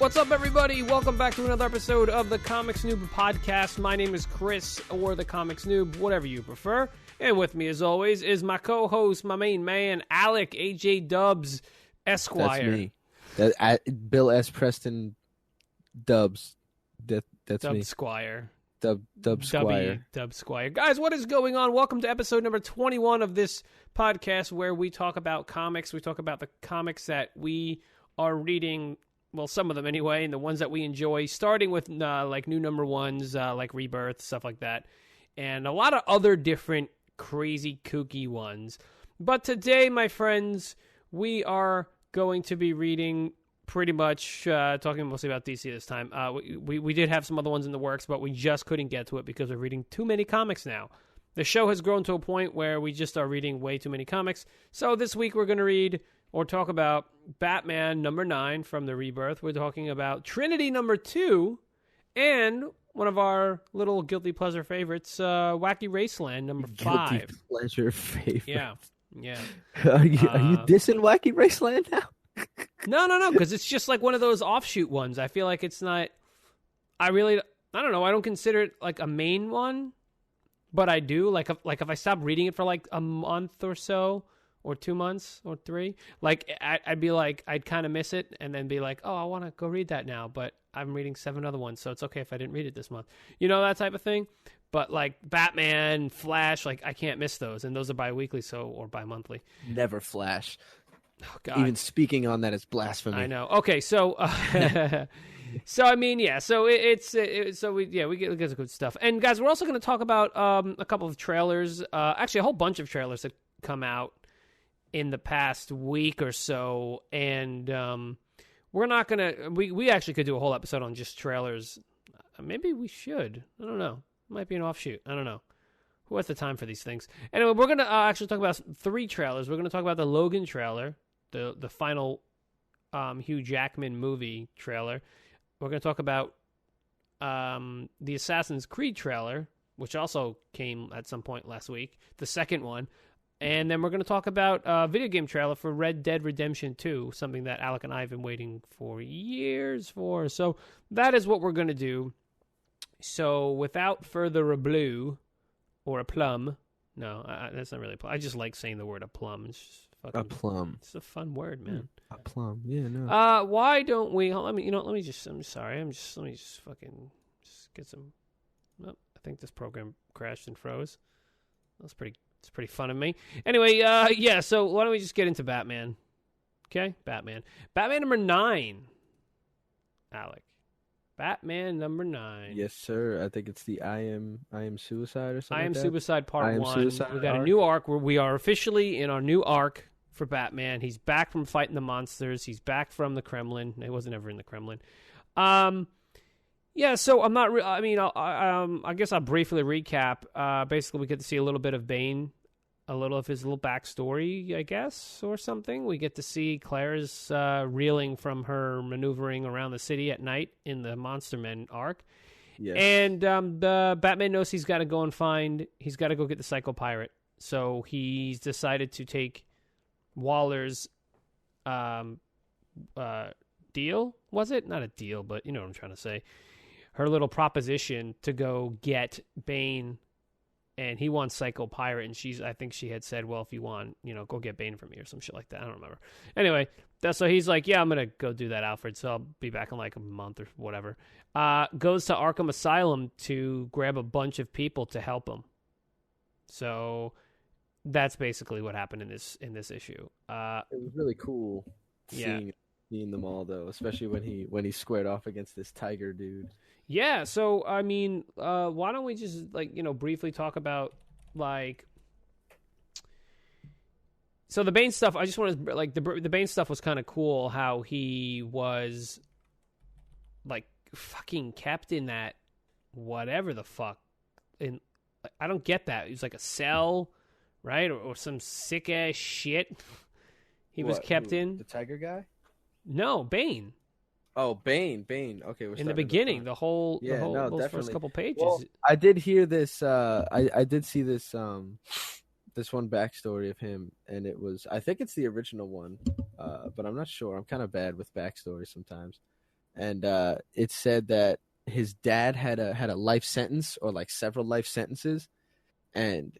What's up, everybody? Welcome back to another episode of the Comics Noob podcast. My name is Chris, or the Comics Noob, whatever you prefer. And with me, as always, is my co-host, my main man, Alec AJ Dubs Esquire. That's me. Bill S. Preston Dubs. That's Dub me. Squire. Dub Squire. Dub Squire. Guys, what is going on? Welcome to episode number 21 of this podcast where we talk about comics. We talk about the comics that we are reading. Well, some of them anyway, and the ones that we enjoy, starting with like new number ones, like Rebirth, stuff like that, and a lot of other different crazy, kooky ones. But today, my friends, we are going to be reading pretty much, talking mostly about DC this time. We did have some other ones in the works, but we just couldn't get to it because we're reading too many comics now. The show has grown to a point where we just are reading way too many comics. So this week we're going to read or talk about Batman number 9 from the Rebirth. We're talking about Trinity number 2 and one of our little guilty pleasure favorites, Wacky Raceland number 5. Guilty pleasure favorite. Yeah. Are you dissing Wacky Raceland now? No, because it's just like one of those offshoot ones. I feel like it's not. I don't know. I don't consider it like a main one, but I do. Like if I stop reading it for like a month or so, or 2 months, or 3, like I'd be like, I'd kind of miss it, and then be like, oh, I want to go read that now, but I'm reading 7 other ones, so it's okay if I didn't read it this month. You know, that type of thing. But like Batman, Flash, like I can't miss those, and those are bi-weekly, or bi-monthly. Never Flash. Oh, God. Even speaking on that is blasphemy. I know. Okay, so so I mean, yeah. So we get the good stuff. And guys, we're also going to talk about a couple of trailers. Actually, a whole bunch of trailers that come out in the past week or so, and we're not going to. We actually could do a whole episode on just trailers. Maybe we should. I don't know. Might be an offshoot. I don't know. Who has the time for these things? Anyway, we're going to actually talk about 3 trailers. We're going to talk about the Logan trailer, the final Hugh Jackman movie trailer. We're going to talk about the Assassin's Creed trailer, which also came at some point last week, the second one. And then we're going to talk about a video game trailer for Red Dead Redemption 2, something that Alec and I have been waiting for years for. So that is what we're going to do. So without further ado, or a plum. No, that's not really a plum. I just like saying the word a plum. It's just fucking, a plum. It's a fun word, man. A plum. Yeah, no. Why don't we? Let me just fucking get some. Oh, I think this program crashed and froze. It's pretty fun of me. Anyway, yeah. So why don't we just get into Batman? Okay, Batman number 9. Alec. Batman number 9. Yes, sir. I think it's the I Am Suicide or something. I Am Suicide Part 1. Suicide We got a new arc where we are officially in our new arc for Batman. He's back from fighting the monsters. He's back from the Kremlin. He wasn't ever in the Kremlin. Yeah, so I'm not. I guess I'll briefly recap. Basically, we get to see a little bit of Bane, a little of his little backstory, I guess, or something. We get to see Claire's reeling from her maneuvering around the city at night in the Monster Men arc. Yes. And the Batman knows he's got to go get the Psycho Pirate. So he's decided to take Waller's deal. Was it? Not a deal, but you know what I'm trying to say. Her little proposition to go get Bane. And he wants Psycho Pirate, and I think she had said, well, if you want, go get Bane for me or some shit like that. I don't remember. Anyway, so he's like, yeah, I'm going to go do that, Alfred, so I'll be back in like a month or whatever. Goes to Arkham Asylum to grab a bunch of people to help him. So that's basically what happened in this issue. It was really cool seeing them all, though, especially when he squared off against this tiger dude. Yeah, so I mean, why don't we just briefly talk about so the Bane stuff? I just wanted the Bane stuff was kind of cool. How he was fucking kept in that whatever the fuck. I don't get that. He was like a cell, right, or some sick ass shit. He was kept in. The tiger guy? No, Bane. Oh, Bane. Okay, in the beginning, those first couple pages. Well, I did hear this. I did see this. This one backstory of him, and it was. I think it's the original one, but I'm not sure. I'm kind of bad with backstories sometimes. and it said that his dad had a life sentence or like several life sentences, and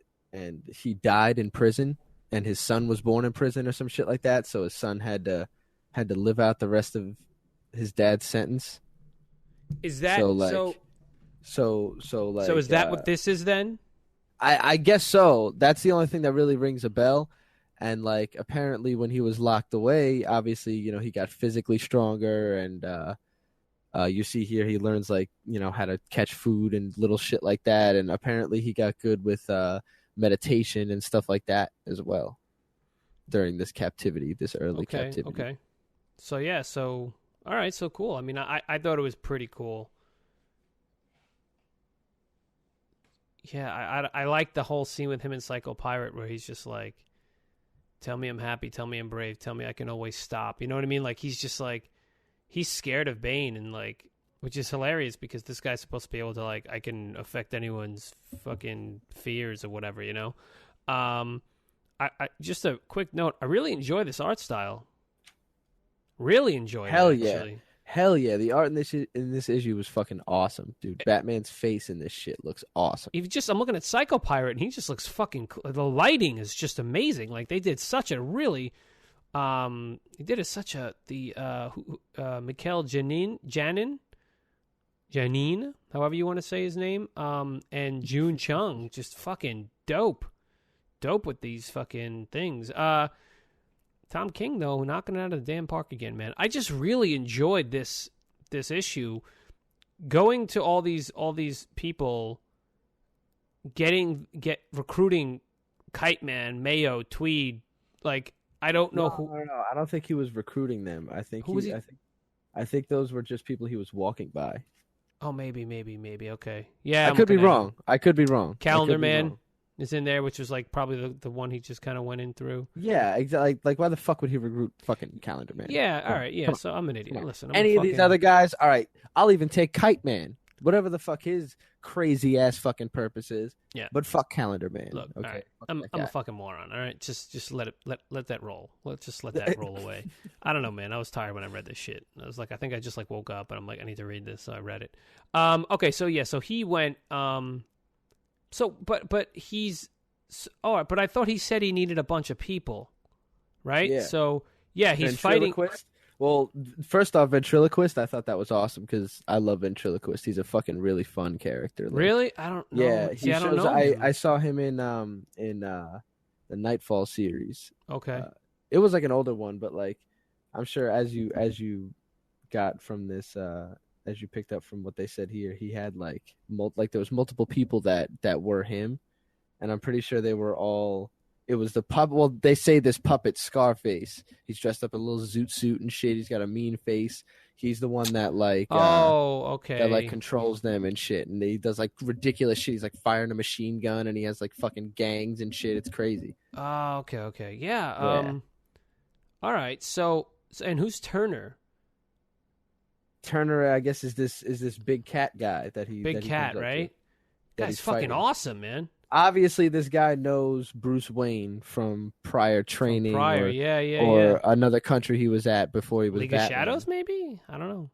he died in prison, and his son was born in prison or some shit like that. So his son had to live out the rest of his dad's sentence. Is that so like so is that what this is then? I guess so. That's the only thing that really rings a bell. And like apparently when he was locked away, obviously, you know, he got physically stronger, and you see here he learns like, you know, how to catch food and little shit like that, and apparently he got good with meditation and stuff like that as well during this captivity, this early captivity. Okay. So yeah, so all right, so cool. I mean, I thought it was pretty cool. Yeah, I like the whole scene with him and Psycho Pirate where he's just like, tell me I'm happy, tell me I'm brave, tell me I can always stop. You know what I mean? Like he's just like, he's scared of Bane, and like, which is hilarious because this guy's supposed to be able to like, I can affect anyone's fucking fears or whatever, you know? I just a quick note, I really enjoy this art style. Really enjoy it. Actually. Hell yeah. The art in this issue was fucking awesome, dude. Batman's face in this shit looks awesome. I'm looking at Psycho Pirate, and he just looks fucking cool. The lighting is just amazing. Like they did such a really, Mikhail Janine, however you want to say his name, and June Chung, just fucking dope with these fucking things. Tom King, though, knocking it out of the damn park again, man. I just really enjoyed this issue. Going to all these people, recruiting Kite Man, Mayo, Tweed. Like I don't know who. No, I don't think he was recruiting them. I think who was he? I think those were just people he was walking by. Oh, maybe. Okay, yeah. I could be wrong. Calendar Man is in there, which was like probably the one he just kind of went in through. Yeah, exactly. Like why the fuck would he recruit fucking Calendar Man? Yeah, all right, yeah. So I'm an idiot. Listen, any of these other guys, all right. I'll even take Kite Man, whatever the fuck his crazy ass fucking purpose is. Yeah, but fuck Calendar Man. Look, okay, all right. I'm a fucking moron. All right, just let that roll. Let's just let that roll away. I don't know, man. I was tired when I read this shit. I was like, I think I just like woke up and I'm like, I need to read this, so I read it. Okay, so yeah, so he went. But he's. Oh, but I thought he said he needed a bunch of people, right? Yeah. So yeah, he's fighting. Well, first off, Ventriloquist, I thought that was awesome because I love Ventriloquist. He's a fucking really fun character. Like, really? I don't know. Yeah, I don't know. I saw him in the Nightfall series. Okay. It was like an older one, but like I'm sure as you got from this, as you picked up from what they said here, he had like there was multiple people that were him. And I'm pretty sure they were all. It was the puppet. Well, they say this puppet Scarface. He's dressed up in a little zoot suit and shit. He's got a mean face. He's the one that like. Okay. That like controls them and shit, and he does like ridiculous shit. He's like firing a machine gun, and he has like fucking gangs and shit. It's crazy. Oh, okay. Yeah. All right. So, and who's Turner? Turner, I guess, is this big cat guy that he. Big cat, right? Guy's fucking awesome, man. Obviously, this guy knows Bruce Wayne from prior training. Or another country he was at before he was League Batman. of Shadows, maybe? I don't know.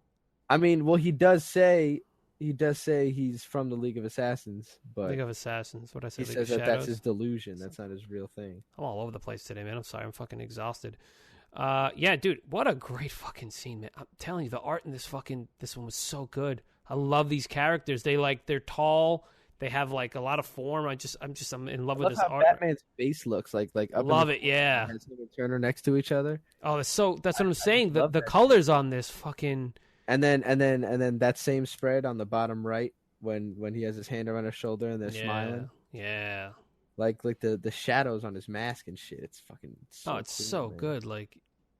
I mean, well, he does say he's from the League of Assassins, but League of Assassins. What I said? He says that's his delusion. That's not his real thing. I'm all over the place today, man. I'm sorry. I'm fucking exhausted. Yeah, dude, what a great fucing scene, man. I'm telling you, the art in this one was so good. I love these characters. They're tall. They have like a lot of form. I'm in love with this art. Batman's face looks like up love it, yeah. Him and Turner next to each other. Oh, that's what I'm saying. The colors on this fucking. And then that same spread on the bottom right when he has his hand around his shoulder and they're smiling. Yeah. Like the shadows on his mask and shit. It's fucking. So it's cool, so man. good. Like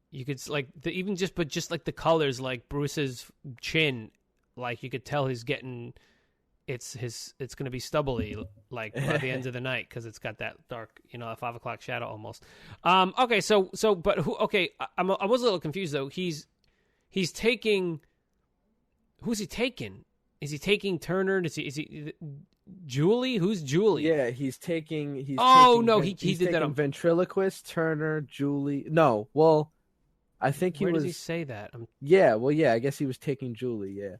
you could like just like the colors, like Bruce's chin, like you could tell he's getting. It's going to be stubbly like by the end of the night because it's got that dark, 5 o'clock shadow almost. Okay, but who? Okay, I was a little confused though. He's taking. Who's he taking? Is he taking Turner? Is he Julie? Who's Julie? Yeah, he's taking. He did that on Ventriloquist, Turner, Julie. No, well, I think he Where was. does he say that? Yeah, well, yeah. I guess he was taking Julie. Yeah.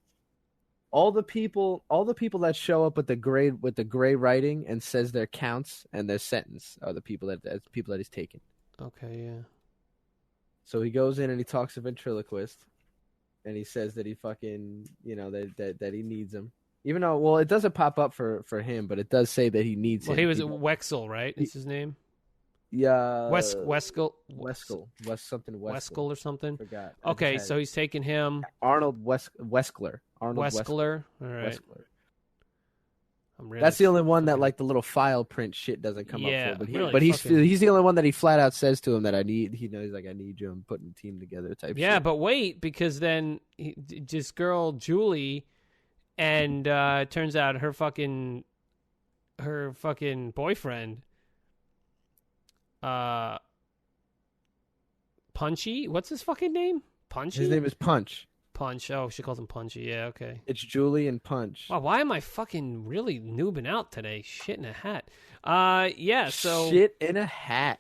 All the people that show up with the gray writing and says their counts and their sentence are the people that he's taken. Okay, yeah. So he goes in and he talks to ventriloquist, and he says that he fucking that he needs him. Even though, well, it doesn't pop up for him, but it does say that he needs him. Well, he was Wexel, right? Is his name? Yeah. Weskel Weskel or something. Forgot. Okay, so he's taking him. Arnold Weskler. Weskler. All right. Weskler. Really That's the only one that like the little file print shit doesn't come up for. But he's the only one that he flat out says to him that I need. He knows like I need you. I'm putting a team together type. Yeah, shit. but wait, because then this girl Julie, and turns out her fucking boyfriend, Punchy. What's his fucking name? Punchy. His name is Punch. Punch. Oh, she calls him Punchy. Yeah, okay. It's Julie and Punch. Wow, why am I fucking really noobing out today? Shit in a hat. Yeah, so... Shit in a hat.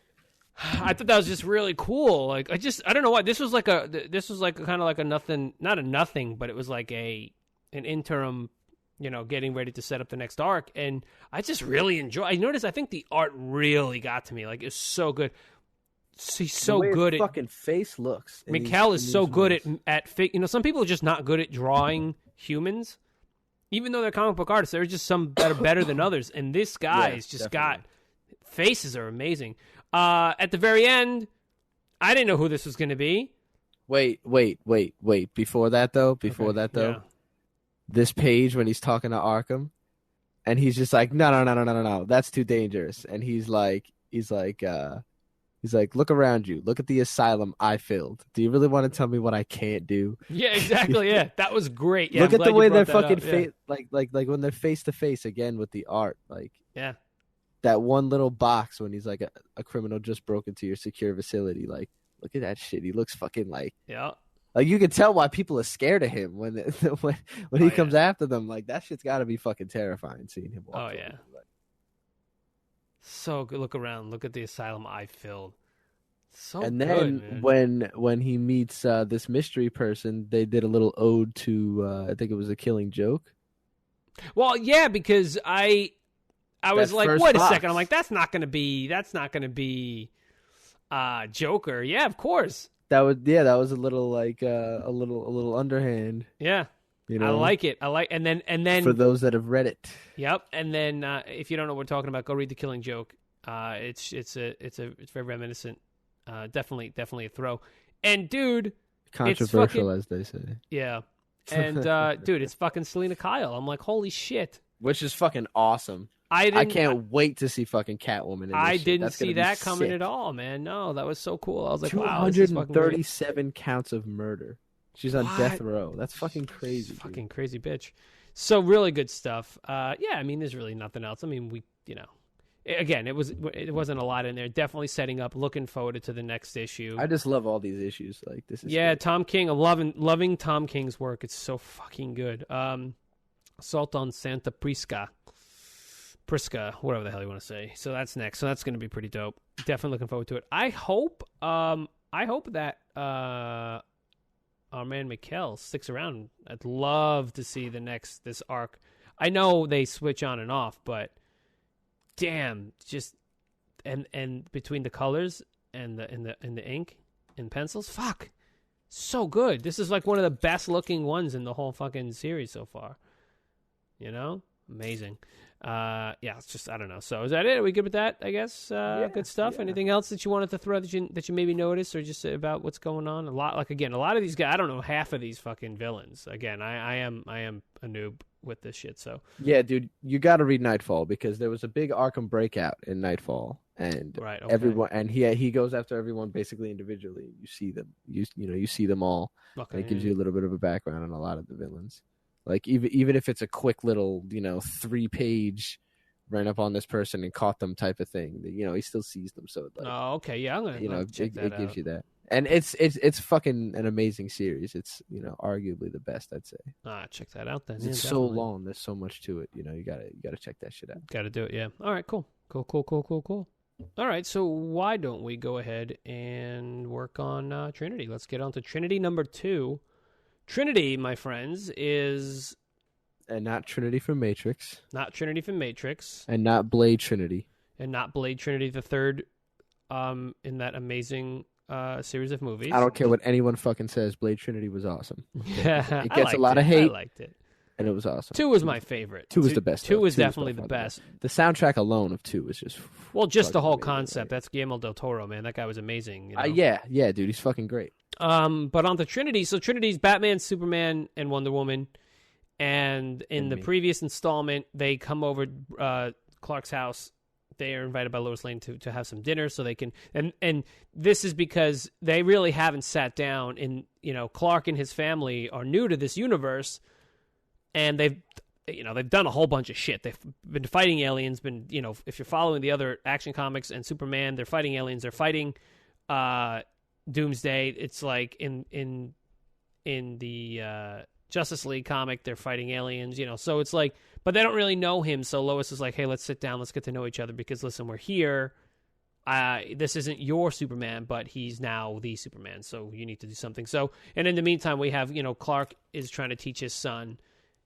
I thought that was just really cool. Like, I don't know why. This was like kind of like a nothing, not a nothing, but it was like an interim, getting ready to set up the next arc. And I just really I think the art really got to me. Like, it's so good. He's so good at fucking face looks. MacLeod is so good at some people are just not good at drawing humans, even though they're comic book artists. There's just some that are better than others, and this guy's just got faces are amazing. At the very end, I didn't know who this was going to be. Wait. Before that though, yeah. This page when he's talking to Arkham, and he's just like, no, that's too dangerous, and he's like. He's like, look around you. Look at the asylum I filled. Do you really want to tell me what I can't do? Yeah, exactly. Yeah, that was great. Yeah, look at the way they're fucking like when they're face to face again with the art. Like, yeah, that one little box when he's like a criminal just broke into your secure facility. Like, look at that shit. He looks fucking like Like you can tell why people are scared of him when he comes after them. Like that shit's got to be fucking terrifying seeing him walk. Oh yeah. So good. Look around. Look at the asylum I filled. So and good, then man. when he meets this mystery person, they did a little ode to I think it was a Killing Joke. Well, yeah, because I was like, wait a second. I'm like, that's not gonna be Joker. Yeah, of course. That was a little like a little underhand. Yeah. I like it. And then for those that have read it. Yep. And then if you don't know what we're talking about, go read The Killing Joke. It's very reminiscent. Definitely a throw. And dude, controversial as they say. Yeah. And dude, it's fucking Selena Kyle. I'm like, holy shit. Which is fucking awesome. I can't wait to see fucking Catwoman in this I shit. didn't see that coming at all, man. No, that was so cool. I was like, 237 counts of murder. She's on death row. That's fucking crazy. Fucking crazy bitch. So really good stuff. Yeah, I mean, there's really nothing else. I mean, again, it wasn't a lot in there. Definitely setting up. Looking forward to the next issue. I just love all these issues. Like this is good. Tom King. I'm loving Tom King's work. It's so fucking good. Assault on Santa Prisca, whatever the hell you want to say. So that's next. So that's going to be pretty dope. Definitely looking forward to it. I hope that our man MacLeod sticks around. I'd love to see this arc. I know they switch on and off, but damn, just and between the colors and the ink and pencils, fuck, so good. This is like one of the best looking ones in the whole fucking series so far. Amazing. Yeah, it's just I don't know. So is that it? Are we good with that? I guess. Good stuff. Yeah. Anything else that you wanted to throw that you maybe noticed or just about what's going on? A lot of these guys. I don't know half of these fucking villains. Again, I am a noob with this shit. So yeah, dude, you got to read Nightfall because there was a big Arkham breakout in Nightfall, and everyone and he goes after everyone basically individually. You see them. You see them all. Okay, and it gives you a little bit of a background on a lot of the villains. Like even if it's a quick little 3-page ran up on this person and caught them type of thing, he still sees them. So like, okay, yeah, I'm gonna check that out. It gives you that, and it's fucking an amazing series. It's arguably the best, I'd say. Check that out then. It's so long. There's so much to it. You gotta check that shit out. Gotta do it. Yeah. All right. Cool. All right, so why don't we go ahead and work on Trinity? Let's get on to Trinity number 2. Trinity, my friends, is... And not Trinity from Matrix. Not Trinity from Matrix. And not Blade Trinity. And not Blade Trinity the Third in that amazing series of movies. I don't care what anyone fucking says. Blade Trinity was awesome. Yeah, it gets a lot of hate. I liked it. And it was awesome. 2 was my favorite. 2 was the best. 2 was definitely the best. The soundtrack alone of 2 was just... Well, just the whole concept. That's Guillermo del Toro, man. That guy was amazing. You know? Yeah, dude. He's fucking great. But on the Trinity, so Trinity's Batman, Superman, and Wonder Woman. And in the previous installment, they come over Clark's house. They are invited by Lois Lane to have some dinner so they can... And this is because they really haven't sat down. And, Clark and his family are new to this universe. And they've done a whole bunch of shit. They've been fighting aliens. If you're following the other Action Comics and Superman, they're fighting aliens. They're fighting Doomsday. It's like in the Justice League comic, they're fighting aliens. So it's like, but they don't really know him. So Lois is like, hey, let's sit down. Let's get to know each other because listen, we're here. This isn't your Superman, but he's now the Superman. So you need to do something. So, and in the meantime, we have Clark is trying to teach his son.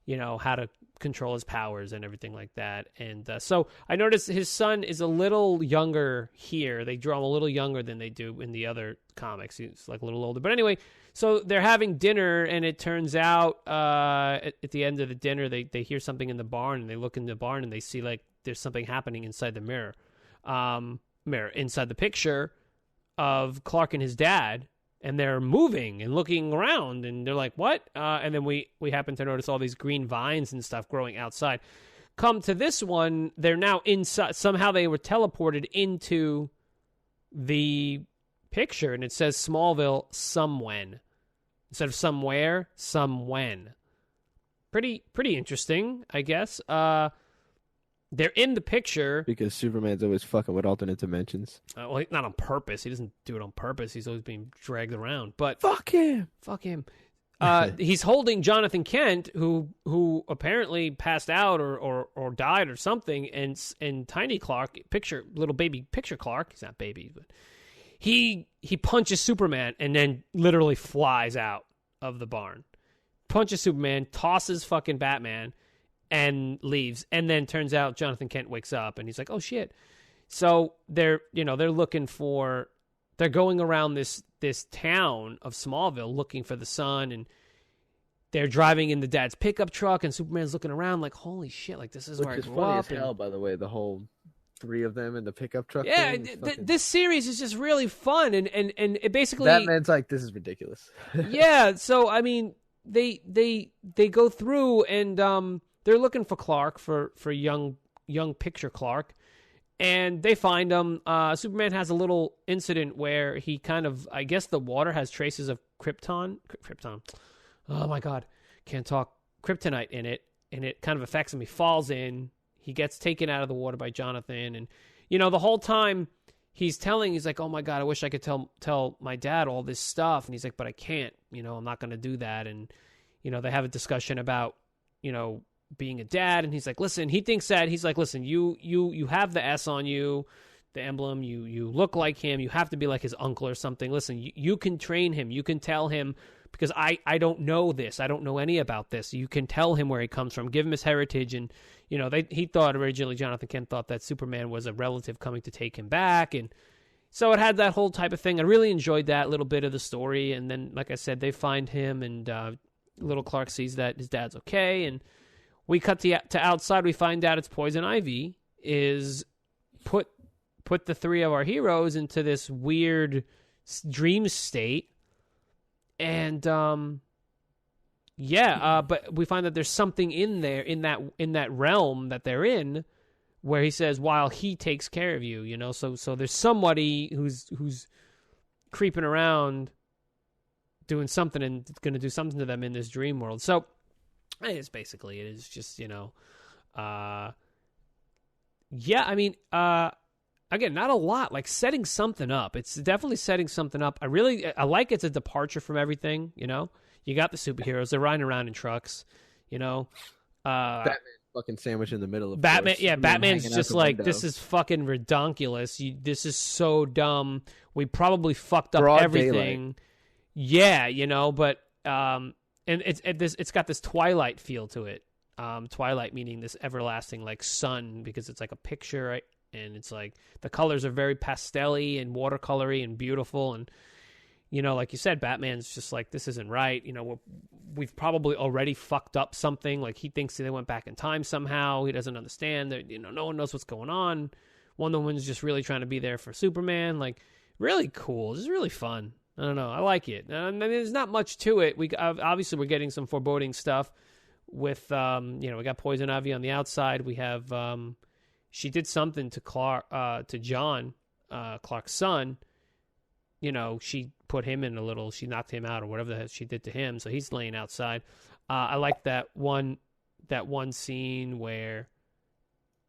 How to control his powers and everything like that. And so I noticed his son is a little younger here. They draw him a little younger than they do in the other comics. He's like a little older. But anyway, so they're having dinner, and it turns out at the end of the dinner, they hear something in the barn, and they look in the barn, and they see like there's something happening inside the mirror, inside the picture of Clark and his dad. And they're moving and looking around, and they're like, what? And then we happen to notice all these green vines and stuff growing outside. Come to this one, they're now inside. Somehow they were teleported into the picture, and it says Smallville somewhen. Instead of somewhere, somewhen. Pretty interesting, I guess. They're in the picture. Because Superman's always fucking with alternate dimensions. Well, not on purpose. He doesn't do it on purpose. He's always being dragged around. But Fuck him. He's holding Jonathan Kent, who apparently passed out or died or something, and Tiny Clark, little baby picture Clark, he's not baby, but he punches Superman and then literally flies out of the barn. Punches Superman, tosses fucking Batman, and leaves. And then turns out Jonathan Kent wakes up and he's like, oh shit. So they're going around this town of Smallville looking for the son, and they're driving in the dad's pickup truck, and Superman's looking around like, holy shit, like this is where I grew up. Funny as hell, by the way, the whole 3 of them in the pickup truck. Yeah, this series is just really fun, and it basically Batman's like, this is ridiculous. Yeah, so I mean, they go through and they're looking for Clark, for young picture Clark, and they find him. Superman has a little incident where he kind of, I guess the water has traces of Krypton. Oh my God, can't talk. Kryptonite in it, and it kind of affects him. He falls in. He gets taken out of the water by Jonathan, and the whole time he's like, oh my God, I wish I could tell my dad all this stuff, and he's like, but I can't. I'm not going to do that, and they have a discussion about being a dad, and he's like, listen, he thinks that he's like, listen, you have the S on you, the emblem, you look like him, you have to be like his uncle or something. Listen, you can train him, you can tell him, because I don't know this, I don't know any about this. You can tell him where he comes from, give him his heritage. And he thought originally, Jonathan Kent thought that Superman was a relative coming to take him back, and so it had that whole type of thing. I really enjoyed that little bit of the story. And then, like I said, they find him, and little Clark sees that his dad's okay, and we cut to outside. We find out it's Poison Ivy is put the 3 of our heroes into this weird dream state, and but we find that there's something in there in that realm that they're in, where he says, while he takes care of you, so there's somebody who's creeping around doing something, and it's going to do something to them in this dream world. So it is just, I mean, again, not a lot, like setting something up. It's definitely setting something up. I like it's a departure from everything, you got the superheroes, they're riding around in trucks, Batman fucking sandwich in the middle of Batman. course. Yeah, Batman's hanging out just the like, window. this is fucking redonkulous. This is so dumb. We probably fucked up Broad everything. Yeah, but and it's got this Twilight feel to it. Twilight meaning this everlasting like sun, because it's like a picture, right? And it's like the colors are very pastel-y and watercolory and beautiful, and like you said, Batman's just like, this isn't right. We've probably already fucked up something. Like, he thinks they went back in time somehow. He doesn't understand that. No one knows what's going on. Wonder Woman's just really trying to be there for Superman. Like, really cool. Just really fun. I don't know. I like it. I mean, there's not much to it. Obviously we're getting some foreboding stuff with we got Poison Ivy on the outside. We have she did something to Clark, to John, Clark's son. She put him in she knocked him out or whatever the hell she did to him. So he's laying outside. I like that one scene where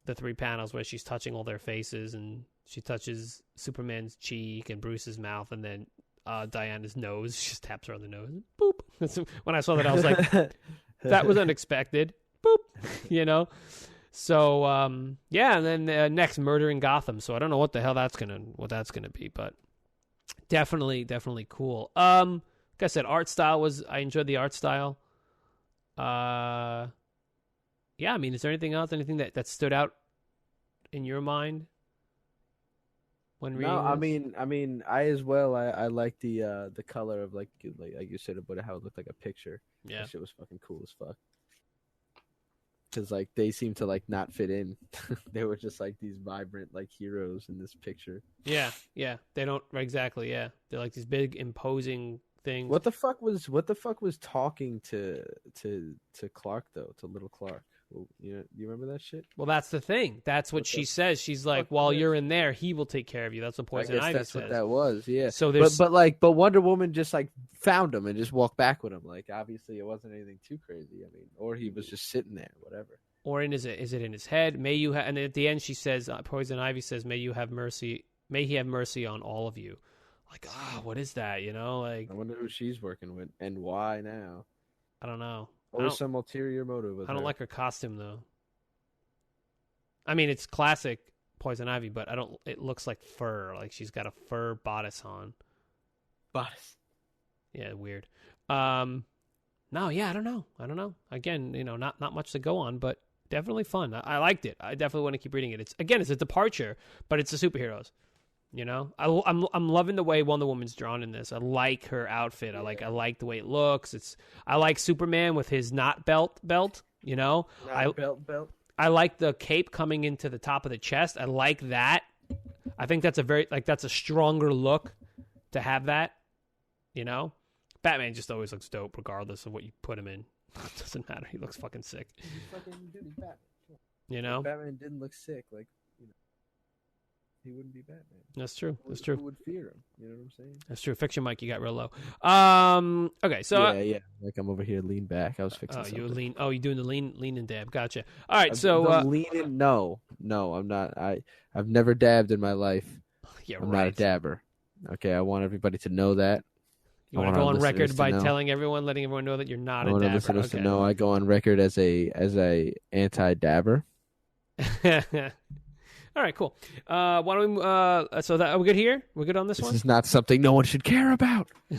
the 3 panels where she's touching all their faces, and she touches Superman's cheek and Bruce's mouth, and then Diana's nose. She just taps her on the nose. Boop. When I saw that, I was like, that was unexpected. Boop. So yeah, and then next, Murder in Gotham. So I don't know what the hell that's gonna be, but definitely cool. Like I said, art style I enjoyed the art style. Yeah, I mean, is there anything else, anything that stood out in your mind when reading this? I mean, I as well. I like the color of like you said about how it looked like a picture. Yeah, that shit was fucking cool as fuck. Because like they seem to like not fit in. They were just like these vibrant like heroes in this picture. Yeah, they don't exactly. Yeah, they're like these big imposing things. What the fuck was talking to Clark though, to little Clark? You remember that shit? Well, that's the thing. That's what she says. She's like, while you're in there, he will take care of you. That's what Poison Ivy that's says. what that was. Yeah. So there's but Wonder Woman just like found him and just walked back with him. Like, obviously it wasn't anything too crazy. I mean, or he was just sitting there, whatever. Or is it in his head? May you and at the end she says, Poison Ivy says, may you have mercy. May he have mercy on all of you. Like, what is that? Like, I wonder who she's working with and why now. I don't know. Or some ulterior motive. I don't like her costume though. I mean, it's classic Poison Ivy, but it looks like fur. Like she's got a fur bodice on. Bodice. Yeah, weird. No, yeah, I don't know. Again, not much to go on, but definitely fun. I liked it. I definitely want to keep reading it. It's a departure, but it's the superheroes. I'm loving the way Wonder Woman's drawn in this. I like her outfit. I like the way it looks. I like Superman with his not belt. Belt. I like the cape coming into the top of the chest. I like that. I think that's that's a stronger look to have that. Batman just always looks dope regardless of what you put him in. It doesn't matter. He looks fucking sick. He's Batman. If Batman didn't look sick, he wouldn't be Batman. That's true. Who would fear him? You know what I'm saying? That's true. Fix your mic. You got real low. Okay, so yeah. Like I'm over here, lean back. I was fixing something. You lean. Oh, you're doing the lean and dab. Gotcha. All right, leaning. No, I'm not. I've never dabbed in my life. Yeah, I'm not a dabber. Okay, I want everybody to know that. You want to go on record by letting everyone know that you're not a dabber. I want listeners to know I go on record as a anti-dabber. All right, cool. Why don't we? Are we good here? We're good on this one. This is not something no one should care about. All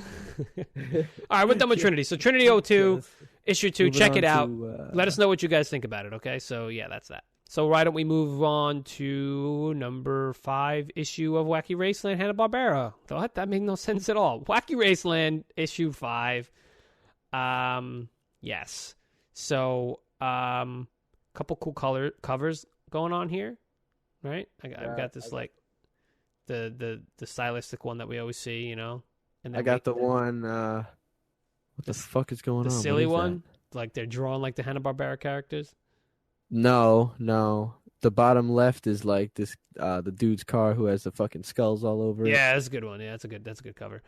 right, we're done with Trinity. So Trinity 02, issue 2. Check it out. Let us know what you guys think about it. Okay, so yeah, that's that. So why don't we move on to number 5 issue of Wacky Raceland Hanna-Barbera? What? That made no sense at all. Wacky Raceland issue 5. Yes. So couple cool covers going on here. Right, I've got this the stylistic one that we always see, And then I got the one. What the fuck is going on? The silly one, like they're drawn like the Hanna-Barbera characters. No. The bottom left is like this. The dude's car who has the fucking skulls all over it. Yeah, that's a good one. Yeah, that's a good cover.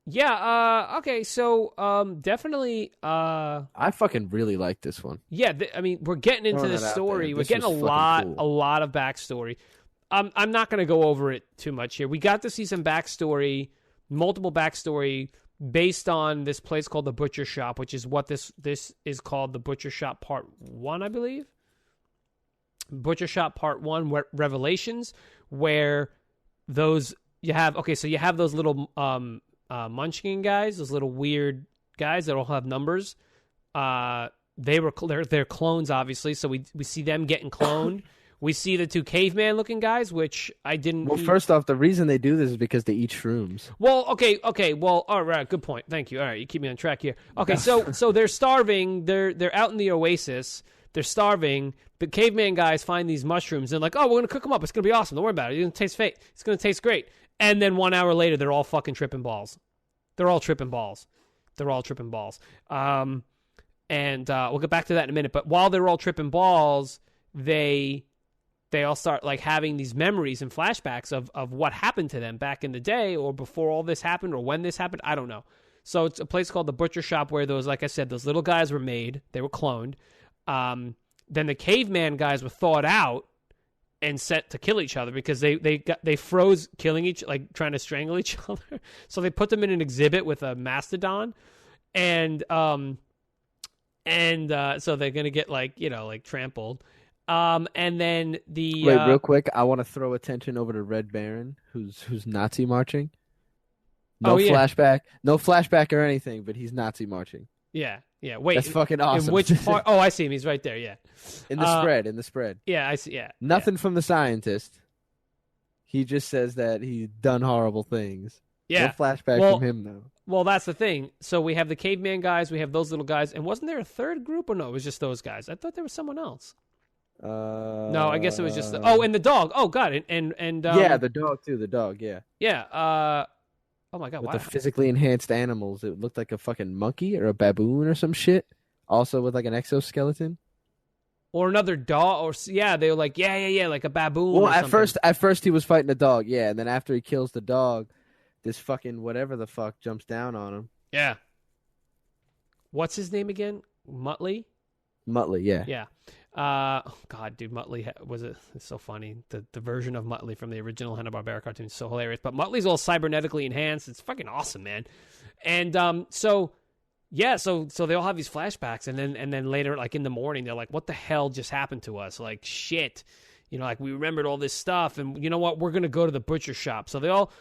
Yeah. Okay. So, definitely. I fucking really like this one. Yeah. I mean, we're getting into the story. We're getting a lot of backstory. I'm not going to go over it too much here. We got to see some backstory, multiple backstory based on this place called the Butcher Shop, which is what this is called, the Butcher Shop Part 1, I believe. Butcher Shop Part 1, Revelations, where those you have those little munchkin guys, those little weird guys that all have numbers. They're clones, obviously, so we see them getting cloned. We see the two caveman looking guys, which I didn't. Well, first off, the reason they do this is because they eat shrooms. Well, okay. Well, all right. Good point. Thank you. All right, you keep me on track here. Okay, so they're starving. They're out in the oasis. They're starving. The caveman guys find these mushrooms and like, oh, we're gonna cook them up. It's gonna be awesome. Don't worry about it. It's gonna taste fake. It's gonna taste great. And then 1 hour later, they're all fucking tripping balls. They're all tripping balls. And we'll get back to that in a minute. But while they're all tripping balls, they all start like having these memories and flashbacks of what happened to them back in the day or before all this happened or when this happened. I don't know. So it's a place called the Butcher Shop where those, like I said, those little guys were made. They were cloned. Then the caveman guys were thawed out and set to kill each other because they froze killing like trying to strangle each other. So they put them in an exhibit with a mastodon, and so they're gonna get like trampled. And then the wait, real quick, I want to throw attention over to Red Baron, who's Nazi marching. No flashback or anything, but he's Nazi marching. Yeah. Wait, that's fucking awesome. In which part? Oh, I see him. He's right there. Yeah. In the spread. Yeah, I see. Yeah. Nothing from the scientist. He just says that he's done horrible things. Yeah. No flashback from him though. Well, that's the thing. So we have the caveman guys. We have those little guys. And wasn't there a third group or no? It was just those guys. I thought there was someone else. No, I guess it was just and the dog. Oh, God. And yeah, the dog too. The dog. Yeah. Yeah. Oh my God! With the physically enhanced animals, it looked like a fucking monkey or a baboon or some shit. Also with like an exoskeleton, or another dog, or they were like, yeah, like a baboon. Well, or at first he was fighting a dog, yeah, and then after he kills the dog, this fucking whatever the fuck jumps down on him. Yeah. What's his name again? Muttley. Yeah. Yeah. God, dude, Muttley it's so funny. The version of Muttley from the original Hanna-Barbera cartoon is so hilarious. But Muttley's all cybernetically enhanced. It's fucking awesome, man. And so they all have these flashbacks, and then later, like in the morning, they're like, "What the hell just happened to us? Like shit, like we remembered all this stuff, and you know what? We're gonna go to the butcher shop." So they all,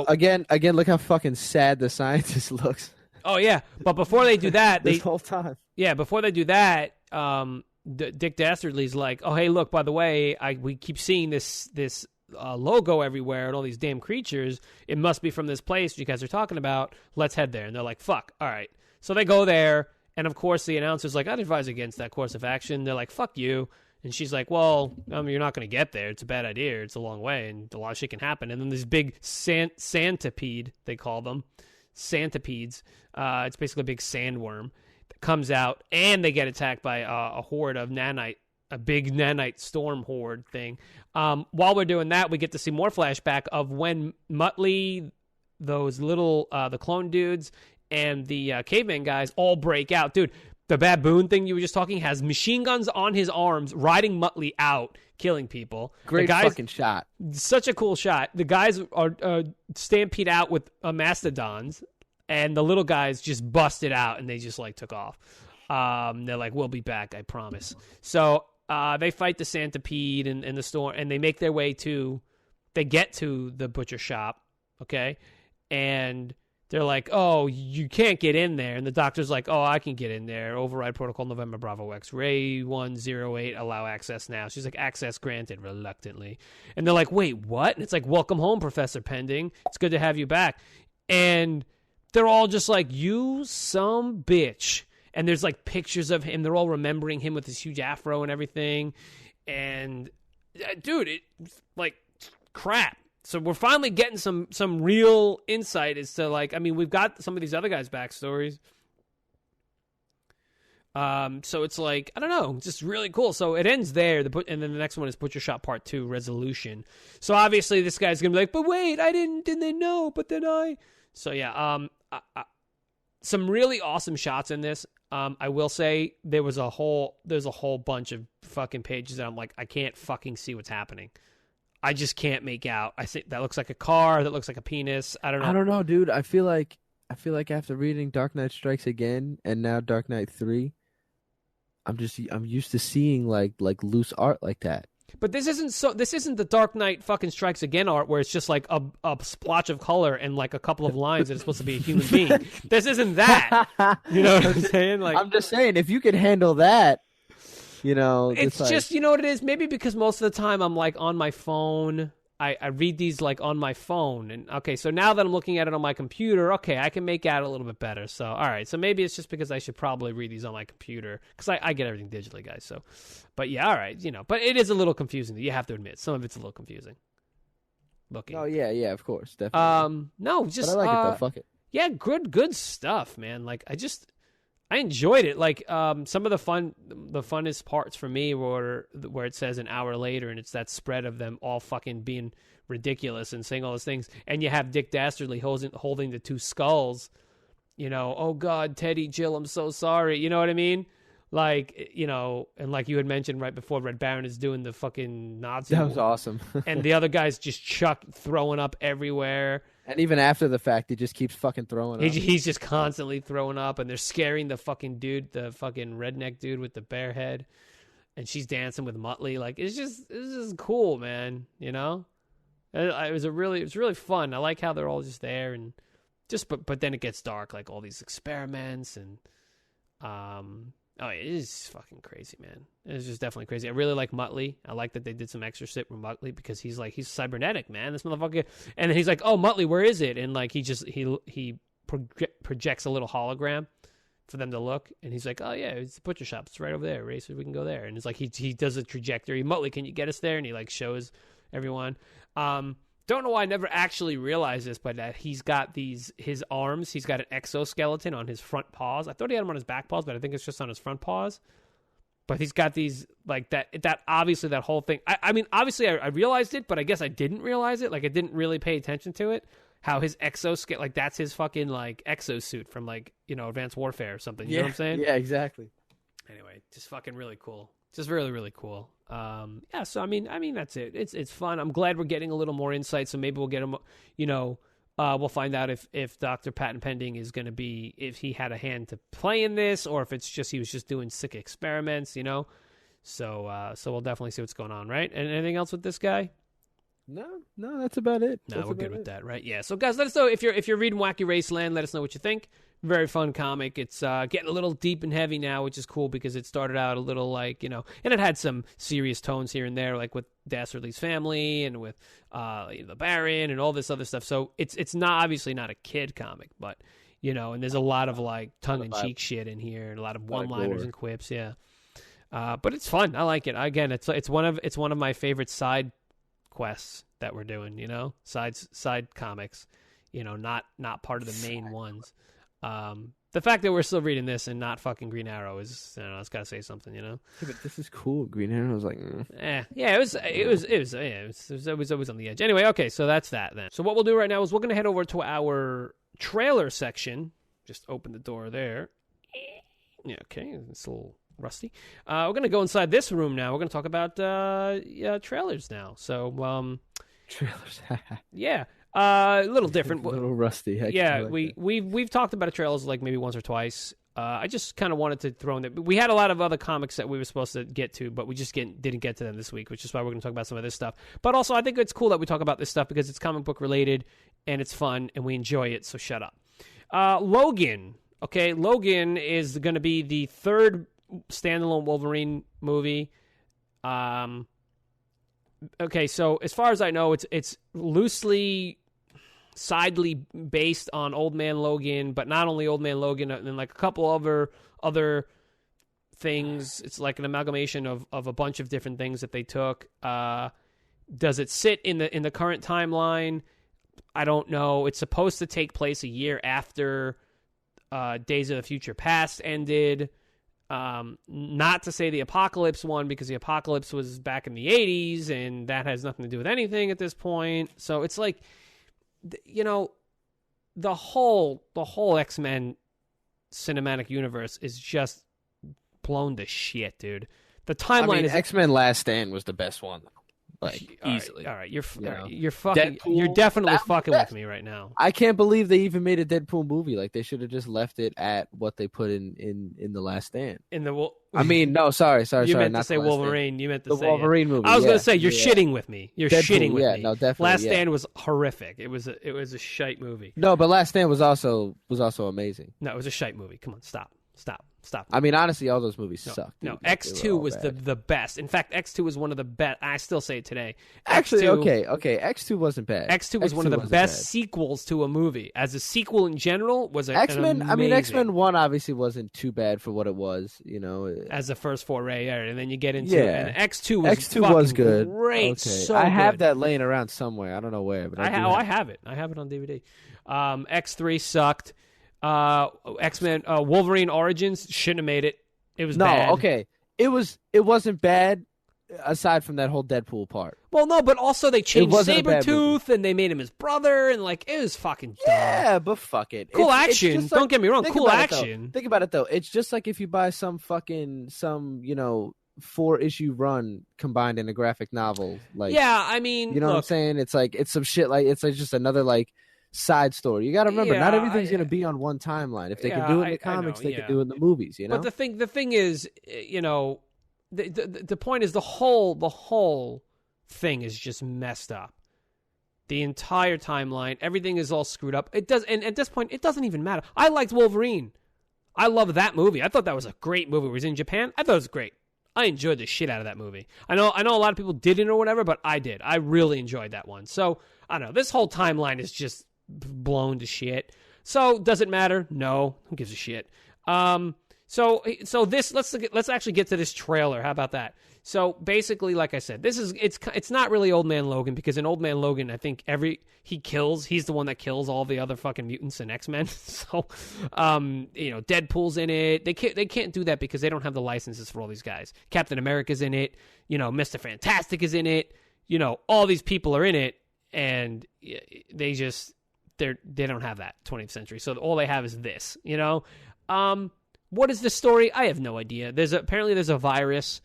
again, look how fucking sad the scientist looks. Oh yeah, but before they do that, this whole time. Yeah, before they do that, Dick Dastardly's like, "Oh hey, look, by the way, we keep seeing this logo everywhere and all these damn creatures. It must be from this place you guys are talking about. Let's head there." And they're like, "Fuck, all right." So they go there, and of course the announcer's like, "I'd advise against that course of action." They're like, "Fuck you." And she's like, "Well, you're not going to get there. It's a bad idea. It's a long way, and a lot of shit can happen." And then this big centipede, they call them. Centipedes. It's basically a big sandworm that comes out, and they get attacked by a horde of nanite, a big nanite storm horde thing. While we're doing that, we get to see more flashback of when Muttley, those little the clone dudes, and the caveman guys all break out. Dude, the baboon thing you were just talking has machine guns on his arms, riding Muttley out, killing people. Great fucking shot. Such a cool shot. The guys are stampede out with mastodons, and the little guys just busted out, and they just like took off. They're like, "We'll be back, I promise." So they fight the centipede and the storm, and they make their way they get to the butcher shop, okay? And they're like, "Oh, you can't get in there." And the doctor's like, "Oh, I can get in there. Override protocol November Bravo X. Ray 108, allow access now." She's like, "Access granted," reluctantly. And they're like, "Wait, what?" And it's like, "Welcome home, Professor Pending. It's good to have you back." And they're all just like, "You some bitch." And there's like pictures of him. They're all remembering him with his huge afro and everything. And dude, it's like crap. So we're finally getting some real insight as to like, I mean, we've got some of these other guys' backstories. So it's like, I don't know, just really cool. So it ends there. And then the next one is Butcher Shop Part 2, Resolution. So obviously this guy's gonna be like, "But wait, didn't they know? But then I." So yeah, some really awesome shots in this. I will say there's a whole bunch of fucking pages that I'm like, I can't fucking see what's happening. I just can't make out. I think that looks like a car. That looks like a penis. I don't know. I don't know, dude. I feel like after reading Dark Knight Strikes Again and now Dark Knight 3, I'm used to seeing like loose art like that. But this isn't the Dark Knight fucking Strikes Again art where it's just like a splotch of color and like a couple of lines that is supposed to be a human being. This isn't that. You know what I'm saying? Like, I'm just saying, if you could handle that, you know, it's just, you know what it is? Maybe because most of the time I'm like on my phone. I read these like on my phone, and okay, so now that I'm looking at it on my computer, okay, I can make out a little bit better. So, all right, so maybe it's just because I should probably read these on my computer because I get everything digitally, guys. So, but yeah, all right, you know, but it is a little confusing. You have to admit, some of it's a little confusing. Looking. Oh yeah, of course, definitely. No, just but I like it though. Fuck it. Yeah, good stuff, man. Like I enjoyed it. Like some of the funnest parts for me were where it says an hour later, and it's that spread of them all fucking being ridiculous and saying all those things, and you have Dick Dastardly holding the two skulls. You know, oh God, Teddy, Jill, I'm so sorry. You know what I mean? Like, you know, and like you had mentioned right before, Red Baron is doing the fucking Nazi. That was awesome. And the other guy's just throwing up everywhere. And even after the fact, he just keeps fucking throwing up. He's just constantly throwing up, and they're scaring the fucking dude, the fucking redneck dude with the bare head, and she's dancing with Muttley. Like, it's just cool, man. You know, it was really fun. I like how they're all just there, and but then it gets dark, like all these experiments, and it is fucking crazy, man. It's just definitely crazy. I really like Muttley. I like that they did some extra shit with Muttley because he's cybernetic, man. This motherfucker. And then he's like, "Oh, Muttley, where is it?" And like he projects a little hologram for them to look, and he's like, "Oh yeah, it's the butcher shop. It's right over there, Racer. We can go there." And it's like he does a trajectory. Muttley, can you get us there? And he like shows everyone. Don't know why I never actually realized this, but that he's got his arms. He's got an exoskeleton on his front paws. I thought he had them on his back paws, but I think it's just on his front paws. But he's got these like that obviously that whole thing. I mean, obviously I realized it, but I guess I didn't realize it. Like I didn't really pay attention to it. How his exoskeleton, like that's his fucking like exosuit from like, you know, Advanced Warfare or something. You know what I'm saying? Yeah, exactly. Anyway, just fucking really cool. Just really, really cool. Yeah, so I mean that's it. It's fun. I'm glad we're getting a little more insight. So maybe we'll get him. You know, we'll find out if Dr. Patent Pending is going to be, if he had a hand to play in this, or if it's just he was just doing sick experiments. You know, so we'll definitely see what's going on, right? And anything else with this guy? No, that's about it. No, we're good with that, right? Yeah. So guys, let us know if you're reading Wacky Raceland. Let us know what you think. Very fun comic. It's getting a little deep and heavy now, which is cool because it started out a little like, you know, and it had some serious tones here and there, like with Dastardly's family and with the Baron and all this other stuff. So it's not obviously not a kid comic, but you know, and there's a lot of like tongue in cheek shit in here and a lot of one-liners and quips. Yeah. But it's fun. I like it. Again, it's one of my favorite side quests that we're doing, you know, side comics, you know, not part of the main ones. The fact that we're still reading this and not fucking Green Arrow is, I don't know, it's got to say something, you know. Yeah, but this is cool. Green Arrow was like, yeah, it was always on the edge. Anyway, okay, so that's that then. So what we'll do right now is we're gonna head over to our trailer section. Just open the door there. Yeah, okay, it's a little rusty. We're gonna go inside this room now. We're gonna talk about trailers now. So trailers. Yeah. A little different. A little rusty. Yeah, like we've talked about trailers like maybe once or twice. I just kind of wanted to throw in there. We had a lot of other comics that we were supposed to get to, but we just didn't get to them this week, which is why we're going to talk about some of this stuff. But also, I think it's cool that we talk about this stuff because it's comic book related and it's fun and we enjoy it. So shut up. Logan. Okay, Logan is going to be the third standalone Wolverine movie. Okay, so as far as I know, it's loosely sidely based on Old Man Logan, but not only Old Man Logan, and like a couple other things. It's like an amalgamation of a bunch of different things that they took. Does it sit in the current timeline? I don't know. It's supposed to take place a year after Days of the Future Past ended. Not to say the Apocalypse one, because the Apocalypse was back in the 80s, and that has nothing to do with anything at this point. So it's like, you know, the whole X-Men cinematic universe is just blown to shit, dude. The timeline is X-Men Last Stand was the best one. like All easily. All right, you're You know? you're fucking. Deadpool, You're definitely that was fucking the with best. me right now. I can't believe they even made a Deadpool movie. Like they should have just left it at what they put in The Last Stand. In the I mean, no, sorry, you meant not to say The Last Stand. Wolverine. You meant to The say Wolverine movie. I was yeah, gonna say you're yeah. shitting with me. You're Deadpool, shitting with yeah, me. no, definitely. Last yeah. Stand was horrific. It was a shite movie. No, but Last Stand was also amazing. No, it was a shite movie. Come on, stop. I mean, honestly, all those movies sucked. No, dude. Like, they X2 were all was bad. the best. In fact, X2 was one of the best. I still say it today. Actually, X2 okay, X2 wasn't bad. X2 was one of the best sequels to a movie. As a sequel in general, was X-Men. I mean, amazing. X-Men 1 obviously wasn't too bad for what it was. You know, As the first foray, and then you get into Yeah. and X2 was X2 was good. Great, Okay. so I have good. that laying around somewhere. I don't know where, but I have it. I have it on DVD. X3 sucked. X-Men Wolverine Origins shouldn't have made it. It was bad. Okay. It wasn't bad aside from that whole Deadpool part. Well, no, but also they changed wasn't a bad Sabretooth and they made him his brother and like it was fucking dumb. Yeah, but fuck it. Cool It's action. just like- Don't get me wrong. think Cool about it, though. action. Think about it though. It's just like if you buy some 4-issue run combined in a graphic novel. Like Yeah, I mean, you know what I'm look, saying? It's like it's some shit like it's like just another like side story. You got to remember, not everything's going to be on one timeline. If they can do it in the comics, they can do it in the movies. You know. But the thing is, you know, the point is the whole thing is just messed up. The entire timeline, everything is all screwed up. It does, and at this point, it doesn't even matter. I liked Wolverine. I love that movie. I thought that was a great movie. It was in Japan. I thought it was great. I enjoyed the shit out of that movie. I know a lot of people didn't or whatever, but I did. I really enjoyed that one. So I don't know. This whole timeline is just blown to shit. So does it matter? No. Who gives a shit? So this let's actually get to this trailer. How about that? So basically, like I said, it's not really Old Man Logan because in Old Man Logan, I think he's the one that kills all the other fucking mutants and X-Men. So, Deadpool's in it. They can't do that because they don't have the licenses for all these guys. Captain America's in it. Mr. Fantastic is in it. All these people are in it, and they don't have that 20th century. So all they have is this. What is the story? I have no idea. Apparently there's a virus.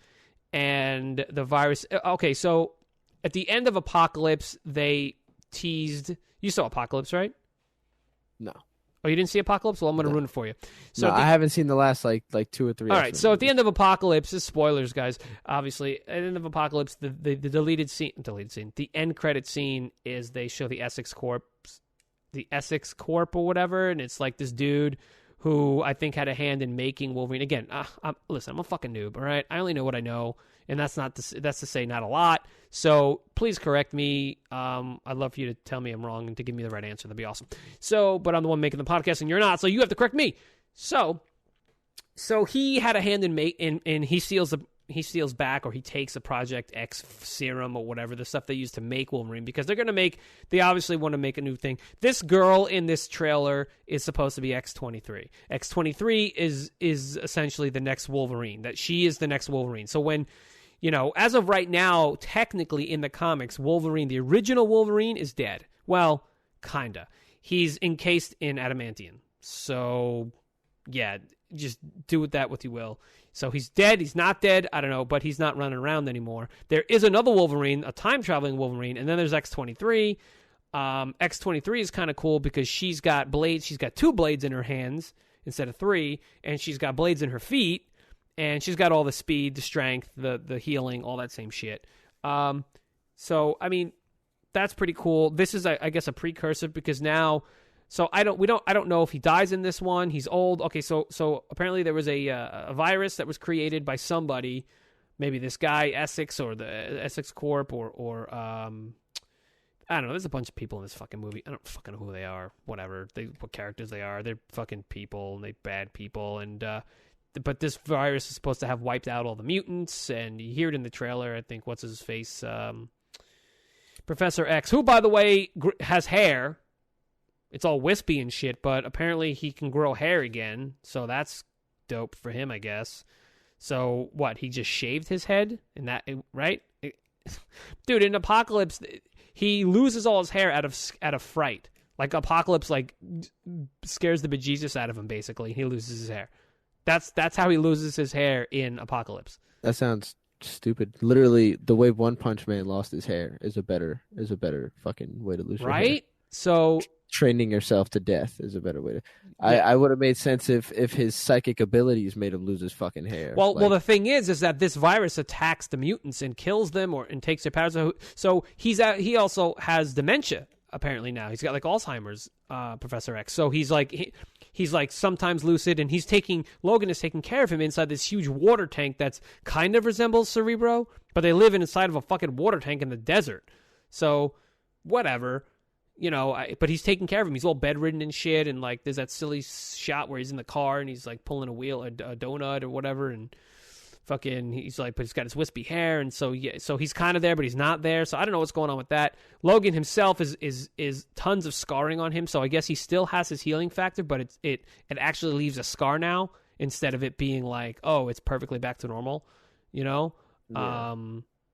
And the virus... Okay, so at the end of Apocalypse, they teased... You saw Apocalypse, right? No. Oh, you didn't see Apocalypse? Well, I'm going to ruin it for you. So I haven't seen the last like 2 or 3. All right, so at the end of Apocalypse, this is spoilers, guys, obviously. At the end of Apocalypse, the deleted scene, the end credit scene is they show the Essex Corp or whatever, and it's like this dude who I think had a hand in making Wolverine. Again, listen, I'm a fucking noob, all right? I only know what I know, and that's to say not a lot. So please correct me. I'd love for you to tell me I'm wrong and to give me the right answer. That'd be awesome. So, but I'm the one making the podcast, and you're not, so you have to correct me. So he had a hand in he steals back, or he takes a Project X serum or whatever, the stuff they use to make Wolverine, because they obviously want to make a new thing. This girl in this trailer is supposed to be X-23. X-23 is essentially the next Wolverine, that she is the next Wolverine. So when, as of right now, technically in the comics, Wolverine, the original Wolverine, is dead. Well, kinda. He's encased in adamantium. So, yeah, just do with that what you will. So he's dead, he's not dead, I don't know, but he's not running around anymore. There is another Wolverine, a time-traveling Wolverine, and then there's X-23. X-23 is kind of cool because she's got blades. She's got 2 blades in her hands instead of 3, and she's got blades in her feet, and she's got all the speed, the strength, the healing, all that same shit. So, I mean, that's pretty cool. This is, I guess, a precursor because now... So I don't know if he dies in this one. He's old. Okay, so apparently there was a virus that was created by somebody, maybe this guy Essex or the Essex Corp or I don't know. There's a bunch of people in this fucking movie. I don't fucking know who they are. Whatever, what characters they are. They're fucking people and they bad people. And but this virus is supposed to have wiped out all the mutants. And you hear it in the trailer. I think what's his face, Professor X, who by the way has hair. It's all wispy and shit, but apparently he can grow hair again, so that's dope for him, I guess. So, what, he just shaved his head? Right? Dude, in Apocalypse, he loses all his hair out of fright. Like, Apocalypse, scares the bejesus out of him, basically. He loses his hair. That's how he loses his hair in Apocalypse. That sounds stupid. Literally, the way One Punch Man lost his hair is a better fucking way to lose your hair. Right? So Training yourself to death is a better way to. I would have made sense if his psychic abilities made him lose his fucking hair. well, the thing is that this virus attacks the mutants and kills them and takes their powers. So he also has dementia apparently now. He's got like Alzheimer's, Professor X. So he's like sometimes lucid, and Logan is taking care of him inside this huge water tank that's kind of resembles Cerebro, but they live inside of a fucking water tank in the desert. So whatever. But he's taking care of him. He's all bedridden and shit, and like there's that silly shot where he's in the car and he's like pulling a donut or whatever, and fucking he's like, but he's got his wispy hair, and so he's kind of there, but he's not there. So I don't know what's going on with that. Logan himself is tons of scarring on him, so I guess he still has his healing factor, but it actually leaves a scar now instead of it being like, oh, it's perfectly back to normal, Yeah.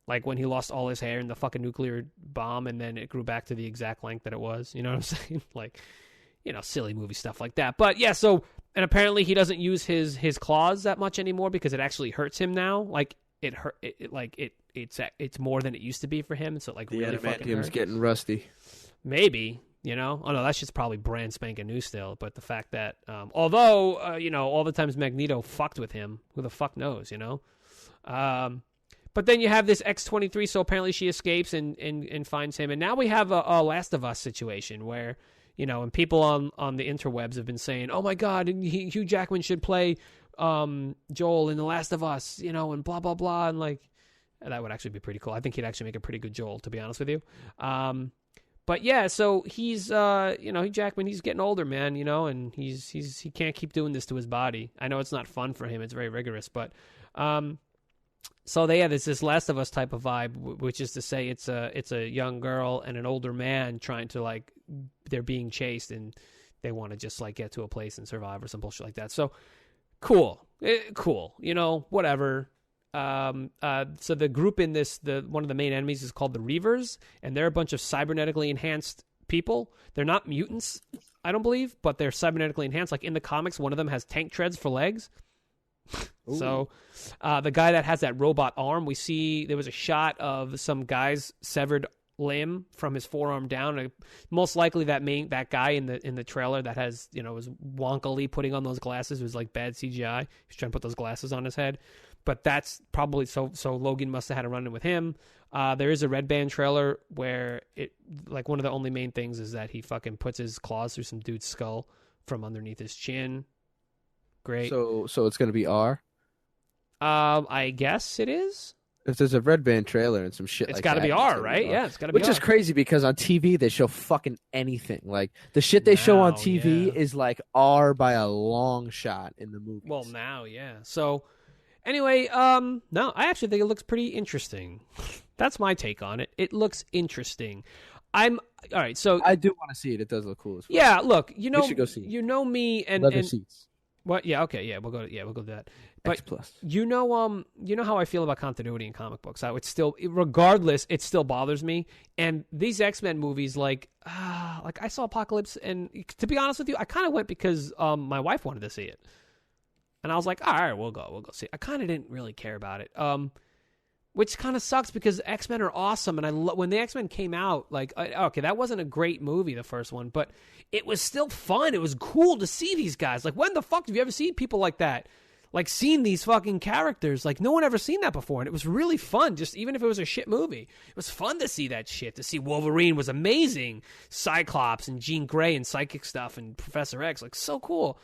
Like when he lost all his hair in the fucking nuclear bomb, and then it grew back to the exact length that it was. You know what I'm saying? Like, silly movie stuff like that. But yeah, and apparently he doesn't use his claws that much anymore because it actually hurts him now. Like it's more than it used to be for him. So like the really fucking hurts. Getting rusty. Maybe. Oh no, that shit's probably brand spanking new still. But the fact that, although all the times Magneto fucked with him, who the fuck knows? But then you have this X-23, so apparently she escapes and finds him. And now we have a Last of Us situation where, and people on the interwebs have been saying, oh my God, and Hugh Jackman should play Joel in The Last of Us, and blah, blah, blah. And like, that would actually be pretty cool. I think he'd actually make a pretty good Joel, to be honest with you. But yeah, so he's, Hugh Jackman, he's getting older, man, and he can't keep doing this to his body. I know it's not fun for him. It's very rigorous, but, so there's this Last of Us type of vibe, which is to say it's a young girl and an older man trying to, like, they're being chased and they want to just like get to a place and survive or some bullshit like that. So cool, whatever. So the group in one of the main enemies is called the Reavers, and they're a bunch of cybernetically enhanced people. They're not mutants, I don't believe, but they're cybernetically enhanced. Like in the comics, one of them has tank treads for legs. So the guy that has that robot arm, we see there was a shot of some guy's severed limb from his forearm down. And most likely that guy in the trailer that has, was wonkily putting on those glasses was like bad CGI. He's trying to put those glasses on his head. But that's probably so Logan must have had a run-in with him. There is a Red Band trailer where it, like, one of the only main things is that he fucking puts his claws through some dude's skull from underneath his chin. Great. So it's going to be R? I guess it is. If there's a Red Band trailer and some shit it's like gotta that. Be R, right? Yeah, it's got to be Which R. is crazy because on TV they show fucking anything. Like, the shit they show on TV is like R by a long shot in the movies. Well, now, yeah. So, anyway, no, I actually think it looks pretty interesting. That's my take on it. It looks interesting. All right, so... I do want to see it. It does look cool as well. Yeah, look, we should go see it. You know me and... Leather seats. What? Yeah, okay, yeah, we'll go to that. But X plus. you know how I feel about continuity in comic books. I would still, regardless, it still bothers me. And these X-Men movies, like I saw Apocalypse, and to be honest with you, I kind of went because my wife wanted to see it, and I was like, all right, we'll go see it. I kind of didn't really care about it, which kind of sucks because X-Men are awesome, and when the X-Men came out, like, okay, that wasn't a great movie, the first one, but it was still fun. It was cool to see these guys. Like, when the fuck have you ever seen people like that? Like, seen these fucking characters. Like, no one ever seen that before, and it was really fun, just even if it was a shit movie. It was fun to see that shit. To see Wolverine was amazing. Cyclops and Jean Grey and psychic stuff and Professor X, like, so cool.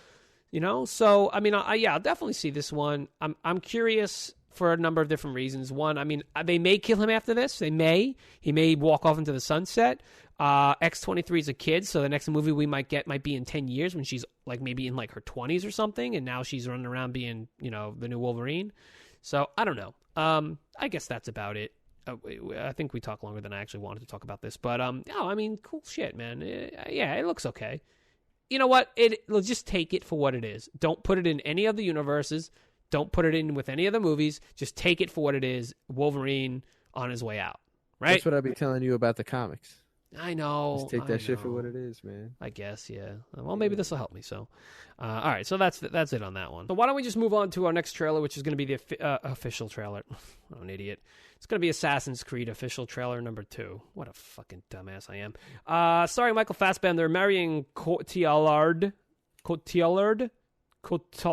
So, I mean, I'll definitely see this one. I'm curious for a number of different reasons. One, I mean, they may kill him after this. He may walk off into the sunset. X-23 is a kid, so the next movie we might get might be in 10 years when she's like maybe in like her 20s or something, and now she's running around being, the new Wolverine. So I don't know. I guess that's about it. I think we talked longer than I actually wanted to talk about this, but I mean, cool shit, man. Yeah, it looks okay. You know what? Let's just take it for what it is. Don't put it in any other universes. Don't put it in with any other movies. Just take it for what it is. Wolverine on his way out. Right? That's what I'd be telling you about the comics. I know. Just take that shit for what it is, man. I guess, yeah. Well, maybe this will help me. So, all right. So that's it on that one. So why don't we just move on to our next trailer, which is going to be the official trailer. I'm an idiot. It's going to be Assassin's Creed official trailer number 2. What a fucking dumbass I am. Starring Michael Fassbender, marrying Cotillard.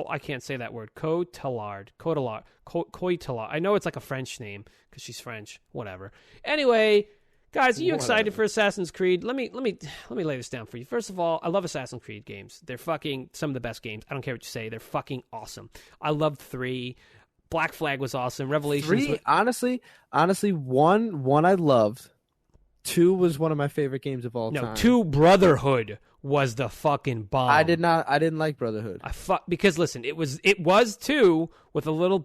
I can't say that word. Cotillard. I know it's like a French name because she's French. Whatever. Anyway, guys, are you excited for Assassin's Creed? Let me lay this down for you. First of all, I love Assassin's Creed games. They're fucking some of the best games. I don't care what you say. They're fucking awesome. I loved 3. Black Flag was awesome. Revelations. 3, honestly, 1 I loved. 2 was one of my favorite games of all time. No, 2 Brotherhood was the fucking bomb. I didn't like Brotherhood. Because listen, it was 2 with a little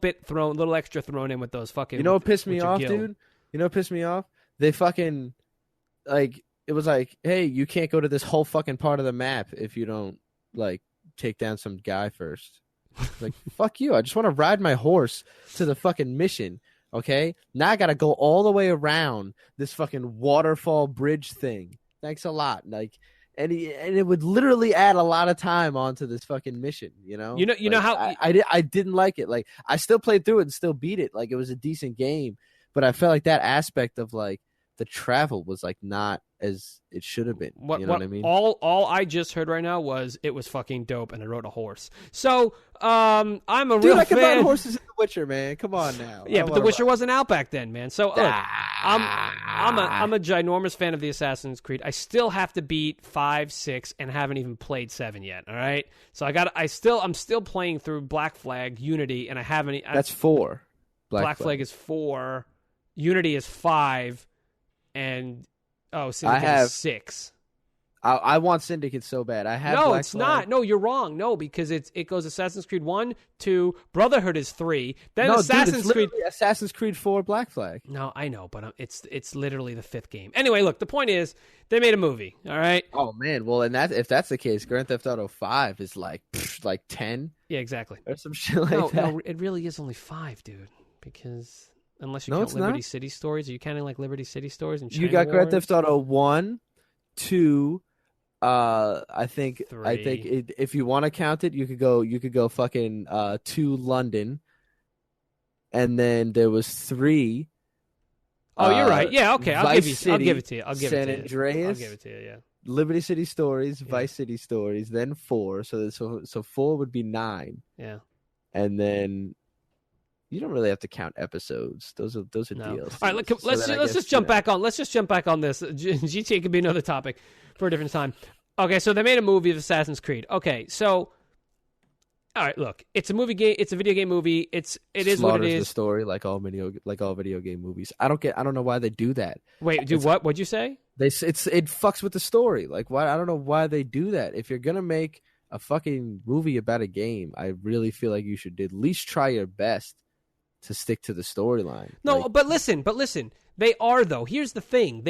extra thrown in with those fucking. You know what pissed me off, dude? You know what pissed me off? They fucking it was like, hey, you can't go to this whole fucking part of the map if you don't take down some guy first. Like, fuck you. I just want to ride my horse to the fucking mission. Okay? Now I gotta go all the way around this fucking waterfall bridge thing. Thanks a lot. And it would literally add a lot of time onto this fucking mission, you know? You know how I didn't like it. I still played through it and still beat it. It was a decent game, but I felt like that aspect of the travel was not as it should have been. You know what I mean? All I just heard right now was it was fucking dope, and I rode a horse. So I'm a real fan. I can ride horses in The Witcher, man. Come on now. Yeah, but The Witcher wasn't out back then, man. So look, I'm a ginormous fan of the Assassin's Creed. I still have to beat 5, 6, and haven't even played 7 yet. All right, so I'm still playing through Black Flag, Unity, and I haven't. That's 4. Black Flag is 4. Unity is 5. And Syndicate is 6. I want Syndicate so bad. I have. No, Black it's Flag. not. No, you're wrong. No, because it goes Assassin's Creed 1, 2, Brotherhood is 3, then Assassin's Creed. Assassin's Creed 4, Black Flag. No, I know, but it's literally the 5th game. Anyway, look, the point is they made a movie. All right. Oh man, well, and if that's the case, Grand Theft Auto 5 is like 10. Yeah, exactly. Or some shit like that. No, it really is only 5, dude. Because. Unless you count Liberty City Stories. Are you counting Liberty City Stories? And you got Grand Theft Auto 1, 2. I think 3. If you want to count it, you could go fucking 2 London, and then there was 3. Oh, you're right. Yeah, okay. I'll give it to you. San Andreas. I'll give it to you. Yeah. Liberty City Stories, Vice City Stories, then 4. So 4 would be 9. Yeah. And then. You don't really have to count episodes. Those are deals. All right, let's just jump back on. Let's just jump back on this. GTA could be another topic for a different time. Okay, so they made a movie of Assassin's Creed. Okay, so all right, look, it's a movie game. It's a video game movie. It is what it is. The story like all video game movies. I don't know why they do that. Wait, what? What'd you say? It fucks with the story. Like why? I don't know why they do that. If you're gonna make a fucking movie about a game, I really feel like you should at least try your best to stick to the storyline. No, but listen. They are, though. Here's the thing.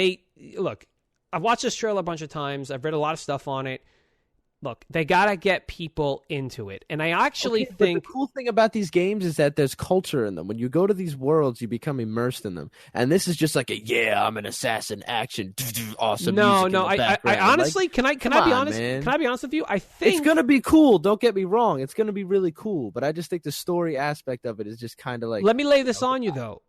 Look, I've watched this trailer a bunch of times. I've read a lot of stuff on it. Look, they got to get people into it. And I actually think... But the cool thing about these games is that there's culture in them. When you go to these worlds, you become immersed in them. And this is just like I'm an assassin action. Awesome music in the background. I honestly... Can I be honest? Man. Can I be honest with you? I think... It's going to be cool. Don't get me wrong. It's going to be really cool. But I just think the story aspect of it is just kind of like... Let me lay this on you, though.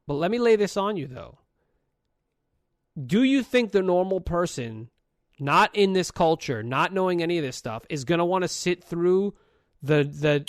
Do you think the normal person... not in this culture, not knowing any of this stuff, is going to want to sit through the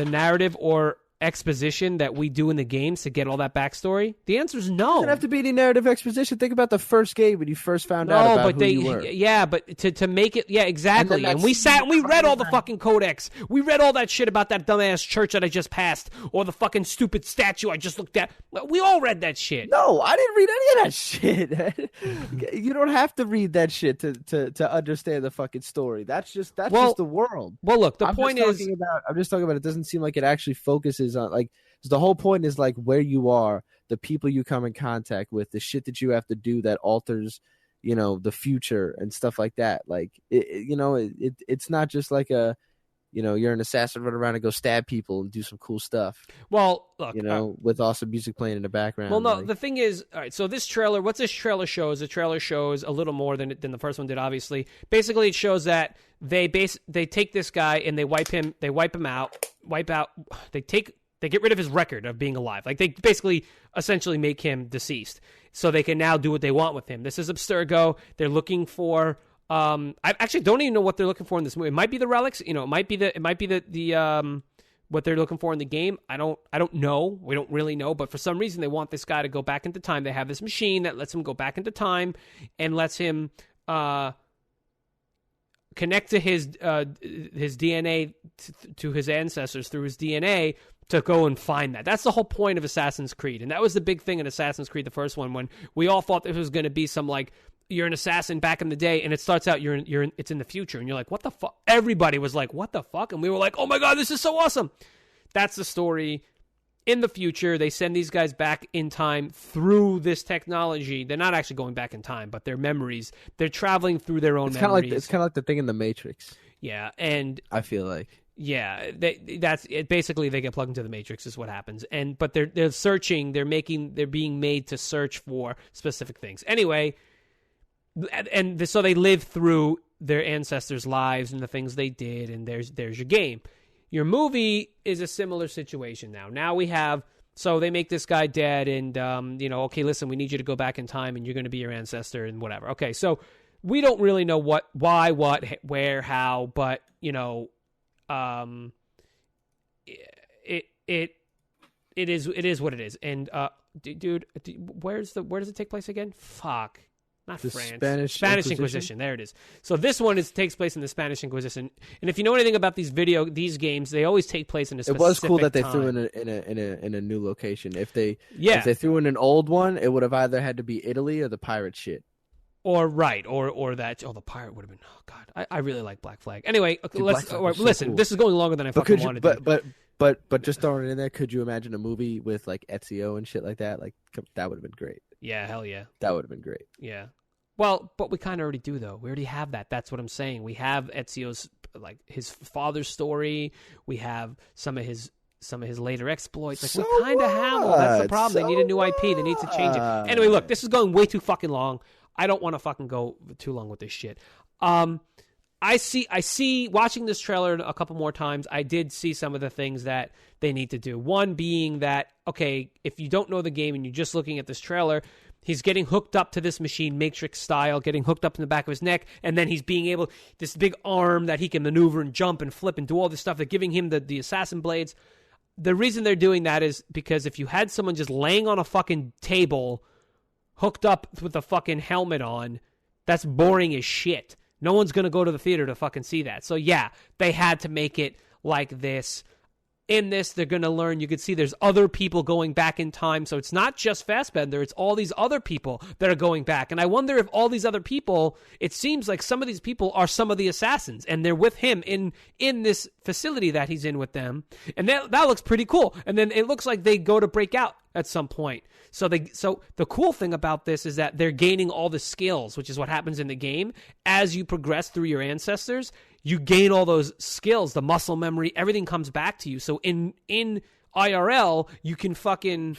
narrative or exposition that we do in the games to get all that backstory? The answer is no. It doesn't have to be any narrative exposition. Think about the first game when you first found out about who you were. Yeah, but to make it, yeah, exactly. And we sat and we read all the fucking codex. We read all that shit about that dumbass church that I just passed, or the fucking stupid statue I just looked at. We all read that shit. No, I didn't read any of that shit. You don't have to read that shit to understand the fucking story. That's just the world. Well, look, I'm just talking about it doesn't seem like it actually focuses on the whole point is like where you are, the people you come in contact with, the shit that you have to do that alters, the future and stuff like that. Like it's not just like you're an assassin, run around and go stab people and do some cool stuff. Well, look, with awesome music playing in the background. Well, no, the thing is, all right. So this trailer, what's this trailer shows? The trailer shows a little more than the first one did. Obviously, basically, it shows that they take this guy and they wipe him out. They get rid of his record of being alive. Like they basically, essentially, make him deceased, so they can now do what they want with him. This is Abstergo. They're looking for. I actually don't even know what they're looking for in this movie. It might be the relics. It might be the what they're looking for in the game. I don't know. We don't really know. But for some reason, they want this guy to go back into time. They have this machine that lets him go back into time and lets him connect to his DNA to his ancestors through his DNA to go and find that. That's the whole point of Assassin's Creed, and that was the big thing in Assassin's Creed, the first one, when we all thought it was going to be some like. You're an assassin back in the day, and it starts out it's in the future, and you're like, what the fuck? Everybody was like, what the fuck? And we were like, oh my god, this is so awesome. That's the story. In the future, they send these guys back in time through this technology. They're not actually going back in time, but their memories. They're traveling through their own memories. It's kind of like the thing in the Matrix. Yeah, and I feel like. Yeah, that's it. Basically, they get plugged into the Matrix is what happens. But they're searching. They're being made to search for specific things. Anyway. So they live through their ancestors' lives and the things they did, and there's your game. Your movie is a similar situation now. Now we have, so they make this guy dead, and okay, listen, we need you to go back in time, and you're going to be your ancestor, and whatever. Okay, so we don't really know why, what, where, how, but it is what it is. And dude, where does it take place again? Fuck. Not the France. Spanish Inquisition. There it is. So this one takes place in the Spanish Inquisition. And if you know anything about these games, they always take place in a specific time. It was cool that they threw in a new location. If they threw in an old one, it would have either had to be Italy or the pirate shit. Or that. Oh, the pirate would have been. Oh god, I really like Black Flag. Anyway, listen. Cool. This is going longer than I fucking wanted to. But just throwing it in there, could you imagine a movie with like Ezio and shit like that? Like that would have been great. Yeah, hell yeah. That would have been great. Yeah. Well, but we kind of already do though. We already have that. That's what I'm saying. We have Ezio's like his father's story. We have some of his later exploits. Like we kind of have all. That's the problem. They need a new IP. They need to change it. Anyway, look, this is going way too fucking long. I don't want to fucking go too long with this shit. I see watching this trailer a couple more times, I did see some of the things that they need to do. One being that, okay, if you don't know the game and you're just looking at this trailer, he's getting hooked up to this machine, Matrix style, getting hooked up in the back of his neck, and then he's being able, this big arm that he can maneuver and jump and flip and do all this stuff. They're giving him the assassin blades. The reason they're doing that is because if you had someone just laying on a fucking table, hooked up with a fucking helmet on, that's boring as shit. No one's going to go to the theater to fucking see that. So yeah, they had to make it like this. In this, they're going to learn. You can see there's other people going back in time. So it's not just Fassbender. It's all these other people that are going back. And I wonder if all these other people, it seems like some of these people are some of the assassins. And they're with him in this facility that he's in with them. And that looks pretty cool. And then it looks like they go to break out at some point. So the cool thing about this is that they're gaining all the skills, which is what happens in the game. As you progress through your ancestors, you gain all those skills, the muscle memory, everything comes back to you. So in IRL, you can fucking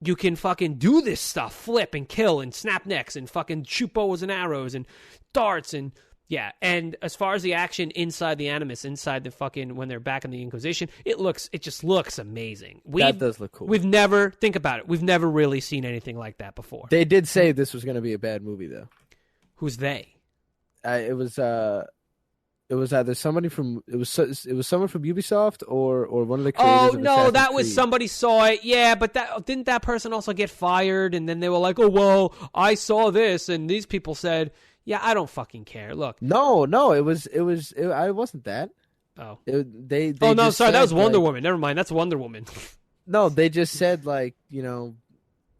do this stuff, flip and kill and snap necks and fucking shoot bows and arrows and darts and yeah. And as far as the action inside the Animus, inside the fucking when they're back in the Inquisition, it just looks amazing. That does look cool. Think about it. We've never really seen anything like that before. They did say this was going to be a bad movie, though. Who's they? It was either somebody from someone from Ubisoft or one of the creators. Oh no, that was somebody saw it. Yeah, but didn't that person also get fired? And then they were like, "Oh well, I saw this," and these people said, "Yeah, I don't fucking care." Look, no, it wasn't that. Oh, they oh no, sorry, that was Wonder like, Woman. Never mind, that's Wonder Woman. No, they just said like we know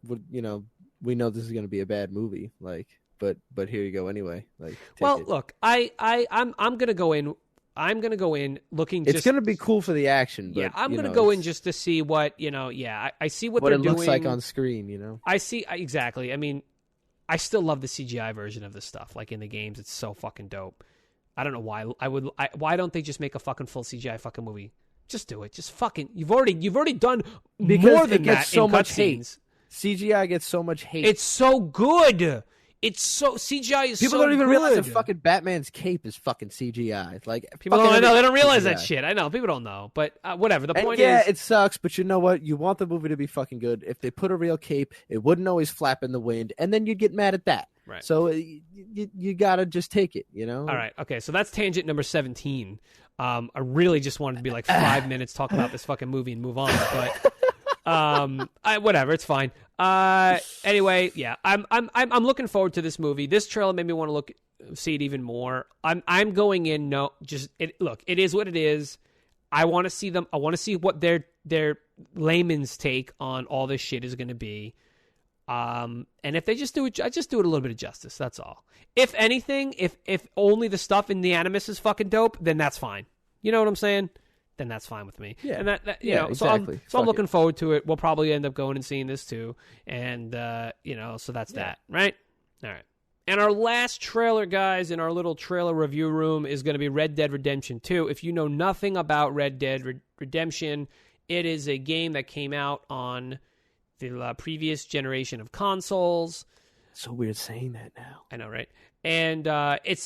this is going to be a bad movie, like. But here you go anyway. Like, look, I'm gonna go in. I'm gonna go in looking. It's gonna be cool for the action. But, yeah, I'm gonna go in just to see what Yeah, I see what they're doing. What it looks like on screen. I see exactly. I mean, I still love the CGI version of this stuff. Like in the games, it's so fucking dope. I don't know why. Why don't they just make a fucking full CGI fucking movie? Just do it. Just fucking. You've already done more than that so in much hate. cutscenes. CGI gets so much hate. It's so good. It's so CGI is people so don't even good. realize that fucking Batman's cape is fucking CGI. Like people don't know. They don't realize that shit. I know people don't know, but whatever. The point is, it sucks. But you know what? You want the movie to be fucking good. If they put a real cape, it wouldn't always flap in the wind, and then you'd get mad at that. Right. So you gotta just take it. You know. All right. Okay. So that's tangent number 17. I really just wanted to be like 5 minutes talking about this fucking movie and move on, but whatever. It's fine. Anyway, yeah, I'm looking forward to this movie. This trailer made me want to see it even more. I'm going in. Look, it is what it is. I want to see them. I want to see what their layman's take on all this shit is going to be. And if they just do it, I just do it a little bit of justice. That's all. If anything, if only the stuff in the Animus is fucking dope, then that's fine. You know what I'm saying? Then that's fine with me. Yeah. And that you know, exactly. So I'm looking forward to it. We'll probably end up going and seeing this too. And so that's that, right? All right. And our last trailer, guys, in our little trailer review room is going to be Red Dead Redemption 2. If you know nothing about Red Dead Redemption, it is a game that came out on the previous generation of consoles. So weird saying that now. I know, right? And it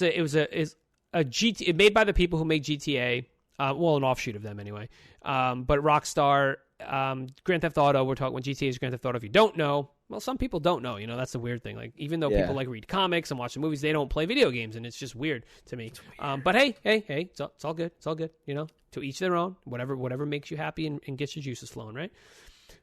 made by the people who made GTA. An offshoot of them anyway. But Rockstar, Grand Theft Auto, we're talking when GTA is Grand Theft Auto. If you don't know, well, some people don't know. You know, that's the weird thing. Like, even though people like read comics and watch the movies, they don't play video games, and it's just weird to me. But hey, it's all good. It's all good. You know, to each their own. Whatever makes you happy and gets your juices flowing, right?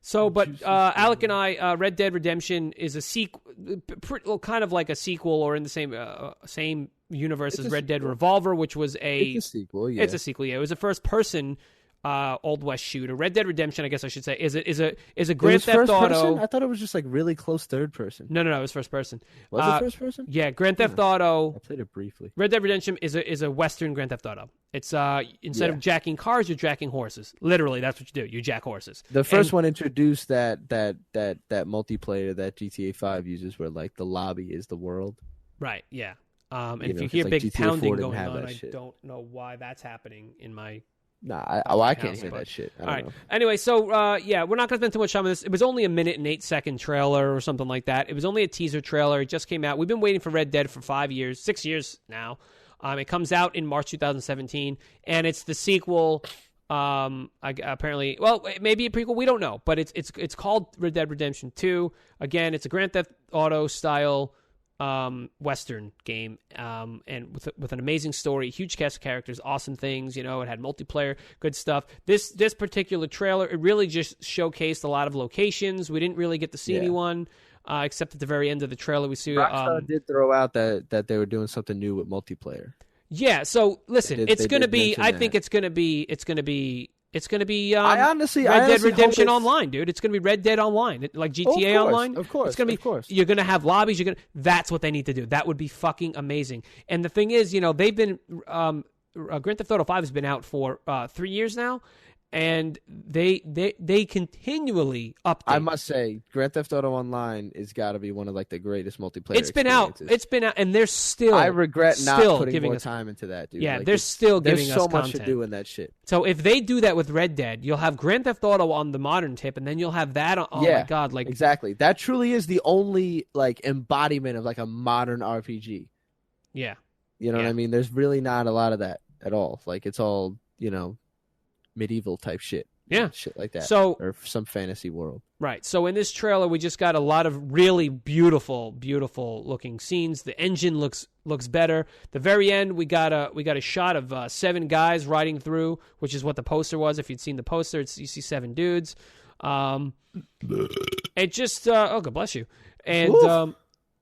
So, but Alec and I, Red Dead Redemption is a sequel, kind of like a sequel, or in the same universe as Red Dead Revolver, which was it's a sequel. Yeah, it's a sequel. Yeah, it was a first-person Old West shooter. Red Dead Redemption, I guess I should say, is a Grand Theft Auto. Person? I thought it was just like really close third person. No, it was first person. Was it first person? Yeah, Grand Theft Auto. I played it briefly. Red Dead Redemption is a Western Grand Theft Auto. It's instead of jacking cars, you're jacking horses. Literally, that's what you do. You jack horses. The first one introduced that multiplayer that GTA 5 uses, where like the lobby is the world. Right. Yeah. And if you hear big GTA pounding going on, I don't know why that's happening in my. Nah, I can't hear that shit. All right. Know. Anyway, so we're not going to spend too much time on this. It was only a 1:08 trailer or something like that. It was only a teaser trailer. It just came out. We've been waiting for Red Dead for 6 years now. It comes out in March 2017, and it's the sequel. Apparently, well, maybe a prequel. We don't know, but it's called Red Dead Redemption 2. Again, it's a Grand Theft Auto style Western game, and with an amazing story, huge cast of characters, awesome things. You know, it had multiplayer, good stuff. This particular trailer, it really just showcased a lot of locations. We didn't really get to see anyone, except at the very end of the trailer. We see Rockstar did throw out that they were doing something new with multiplayer. Yeah. So listen, it's going to be. I think it's going to be. It's going to be. Red Dead Redemption Online, dude. It's going to be Red Dead Online, like GTA Online. Of course, it's going to be. Of course. You're going to have lobbies. That's what they need to do. That would be fucking amazing. And the thing is, you know, they've been Grand Theft Auto 5 has been out for 3 years now, and they continually update. I must say, Grand Theft Auto Online has got to be one of like the greatest multiplayer. It's been out, and they're still. I regret not putting more time into that, dude. Yeah, like, they're still giving us content. There's so much to do in that shit. So if they do that with Red Dead, you'll have Grand Theft Auto on the modern tip, and then you'll have that. My god, like exactly. That truly is the only like embodiment of like a modern RPG. Yeah, you know what I mean. There's really not a lot of that at all. Like it's all medieval type shit. Yeah. Shit like that. So, or some fantasy world. Right. So in this trailer, we just got a lot of really beautiful, beautiful looking scenes. The engine looks better. The very end, we got a shot of 7 guys riding through, which is what the poster was. If you'd seen the poster, you see 7 dudes. It just, oh, God bless you. And,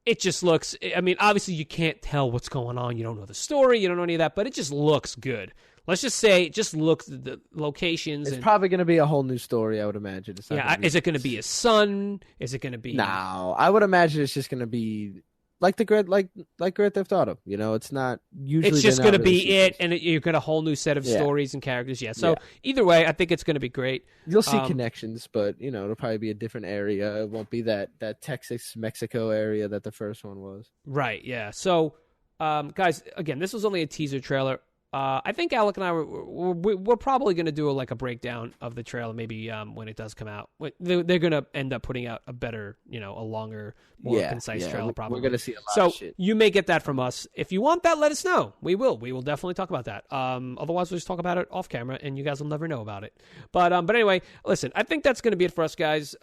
it just looks, I mean, obviously you can't tell what's going on. You don't know the story. You don't know any of that, but it just looks good. Let's just say, just look at the locations. It's probably going to be a whole new story, I would imagine. It's not is it going to be his son? Is it going to be? No, I would imagine it's just going to be like Grand Theft Auto. You know, it's not usually. It's just going to be it, and you get a whole new set of stories and characters. Yeah. So either way, I think it's going to be great. You'll see connections, but it'll probably be a different area. It won't be that Texas Mexico area that the first one was. Right. Yeah. So. Guys, again, this was only a teaser trailer. I think Alec and I we're probably going to do a breakdown of the trailer maybe when it does come out. They're going to end up putting out a better, a longer, more concise trailer probably. We're going to see a lot of shit. So you may get that from us. If you want that, let us know. We will definitely talk about that. Otherwise, we'll just talk about it off camera, and you guys will never know about it. But anyway, listen, I think that's going to be it for us, guys.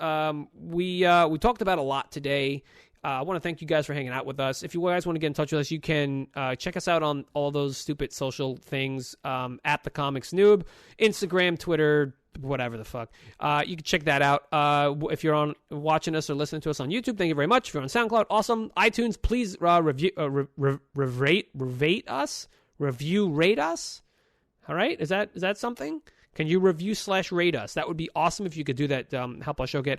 We talked about a lot today. I want to thank you guys for hanging out with us. If you guys want to get in touch with us, you can check us out on all those stupid social things at TheComicsNoob, Instagram, Twitter, whatever the fuck. You can check that out. If you're watching us or listening to us on YouTube, thank you very much. If you're on SoundCloud, awesome. iTunes, please rate us. All right, is that something? Can you review/rate us? That would be awesome if you could do that. Help our show get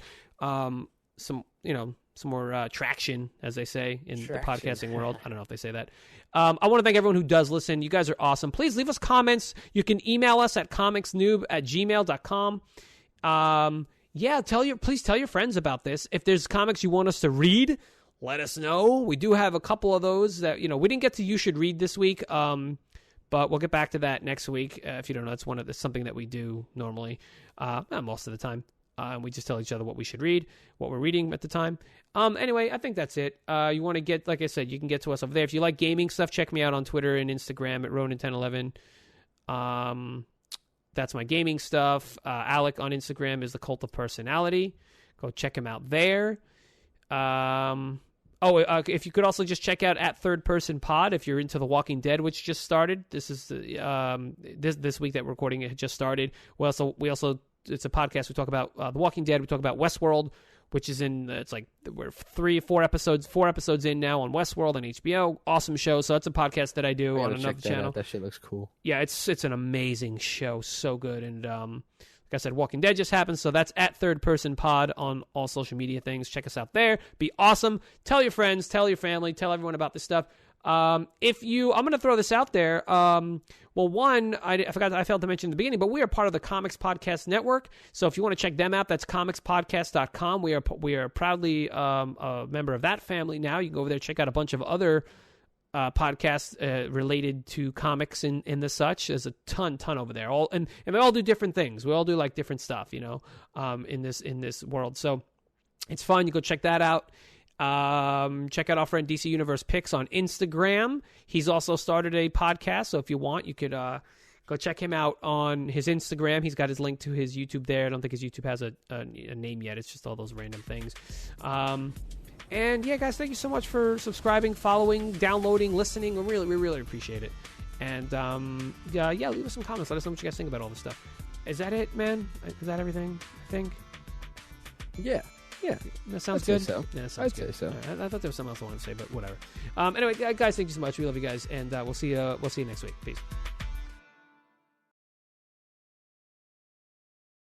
some more traction, as they say in the podcasting world. I don't know if they say that. I want to thank everyone who does listen. You guys are awesome. Please leave us comments. You can email us at comicsnoob@gmail.com. Please tell your friends about this. If there's comics you want us to read, let us know. We do have a couple of those that, we didn't get to You Should Read this week, but we'll get back to that next week. If you don't know, it's something that we do normally, most of the time. We just tell each other what we should read, what we're reading at the time. Anyway, I think that's it. You want to get, like I said, you can get to us over there. If you like gaming stuff, check me out on Twitter and Instagram at Ronan1011. That's my gaming stuff. Alec on Instagram is the Cult of Personality. Go check him out there. If you could also just check out at Third Person Pod if you're into The Walking Dead, which just started. This is this week that we're recording it just started. We also it's a podcast. We talk about The Walking Dead. We talk about Westworld, which is we're 4 episodes in now on Westworld on HBO. Awesome show. So that's a podcast that I do on another channel. That shit looks cool. Yeah, it's an amazing show. So good. And like I said, Walking Dead just happened. So that's at Third Person Pod on all social media things. Check us out there. Be awesome. Tell your friends, tell your family, tell everyone about this stuff. I'm going to throw this out there. One, I failed to mention in the beginning, but we are part of the Comics Podcast Network. So if you want to check them out, that's comicspodcast.com. We are proudly a member of that family now. You can go over there, check out a bunch of other podcasts related to comics and the such. There's a ton over there. And they all do different things. We all do different stuff, in this world. So it's fun. You go check that out. Check out our friend DC Universe Picks on Instagram. He's also started a podcast, so if you want, you could go check him out on his Instagram. He's got his link to his YouTube there. I don't think his YouTube has a name yet. It's just all those random things. And yeah, guys, thank you so much for subscribing, following, downloading, listening. We really appreciate it. And leave us some comments. Let us know what you guys think about all this stuff. Is that it, man? Is that everything? I think. Yeah. That sounds good. So. Yeah, that sounds I'd good. say so. I thought there was something else I wanted to say, but whatever. Anyway, guys, thank you so much. We love you guys, and we'll see you next week. Peace.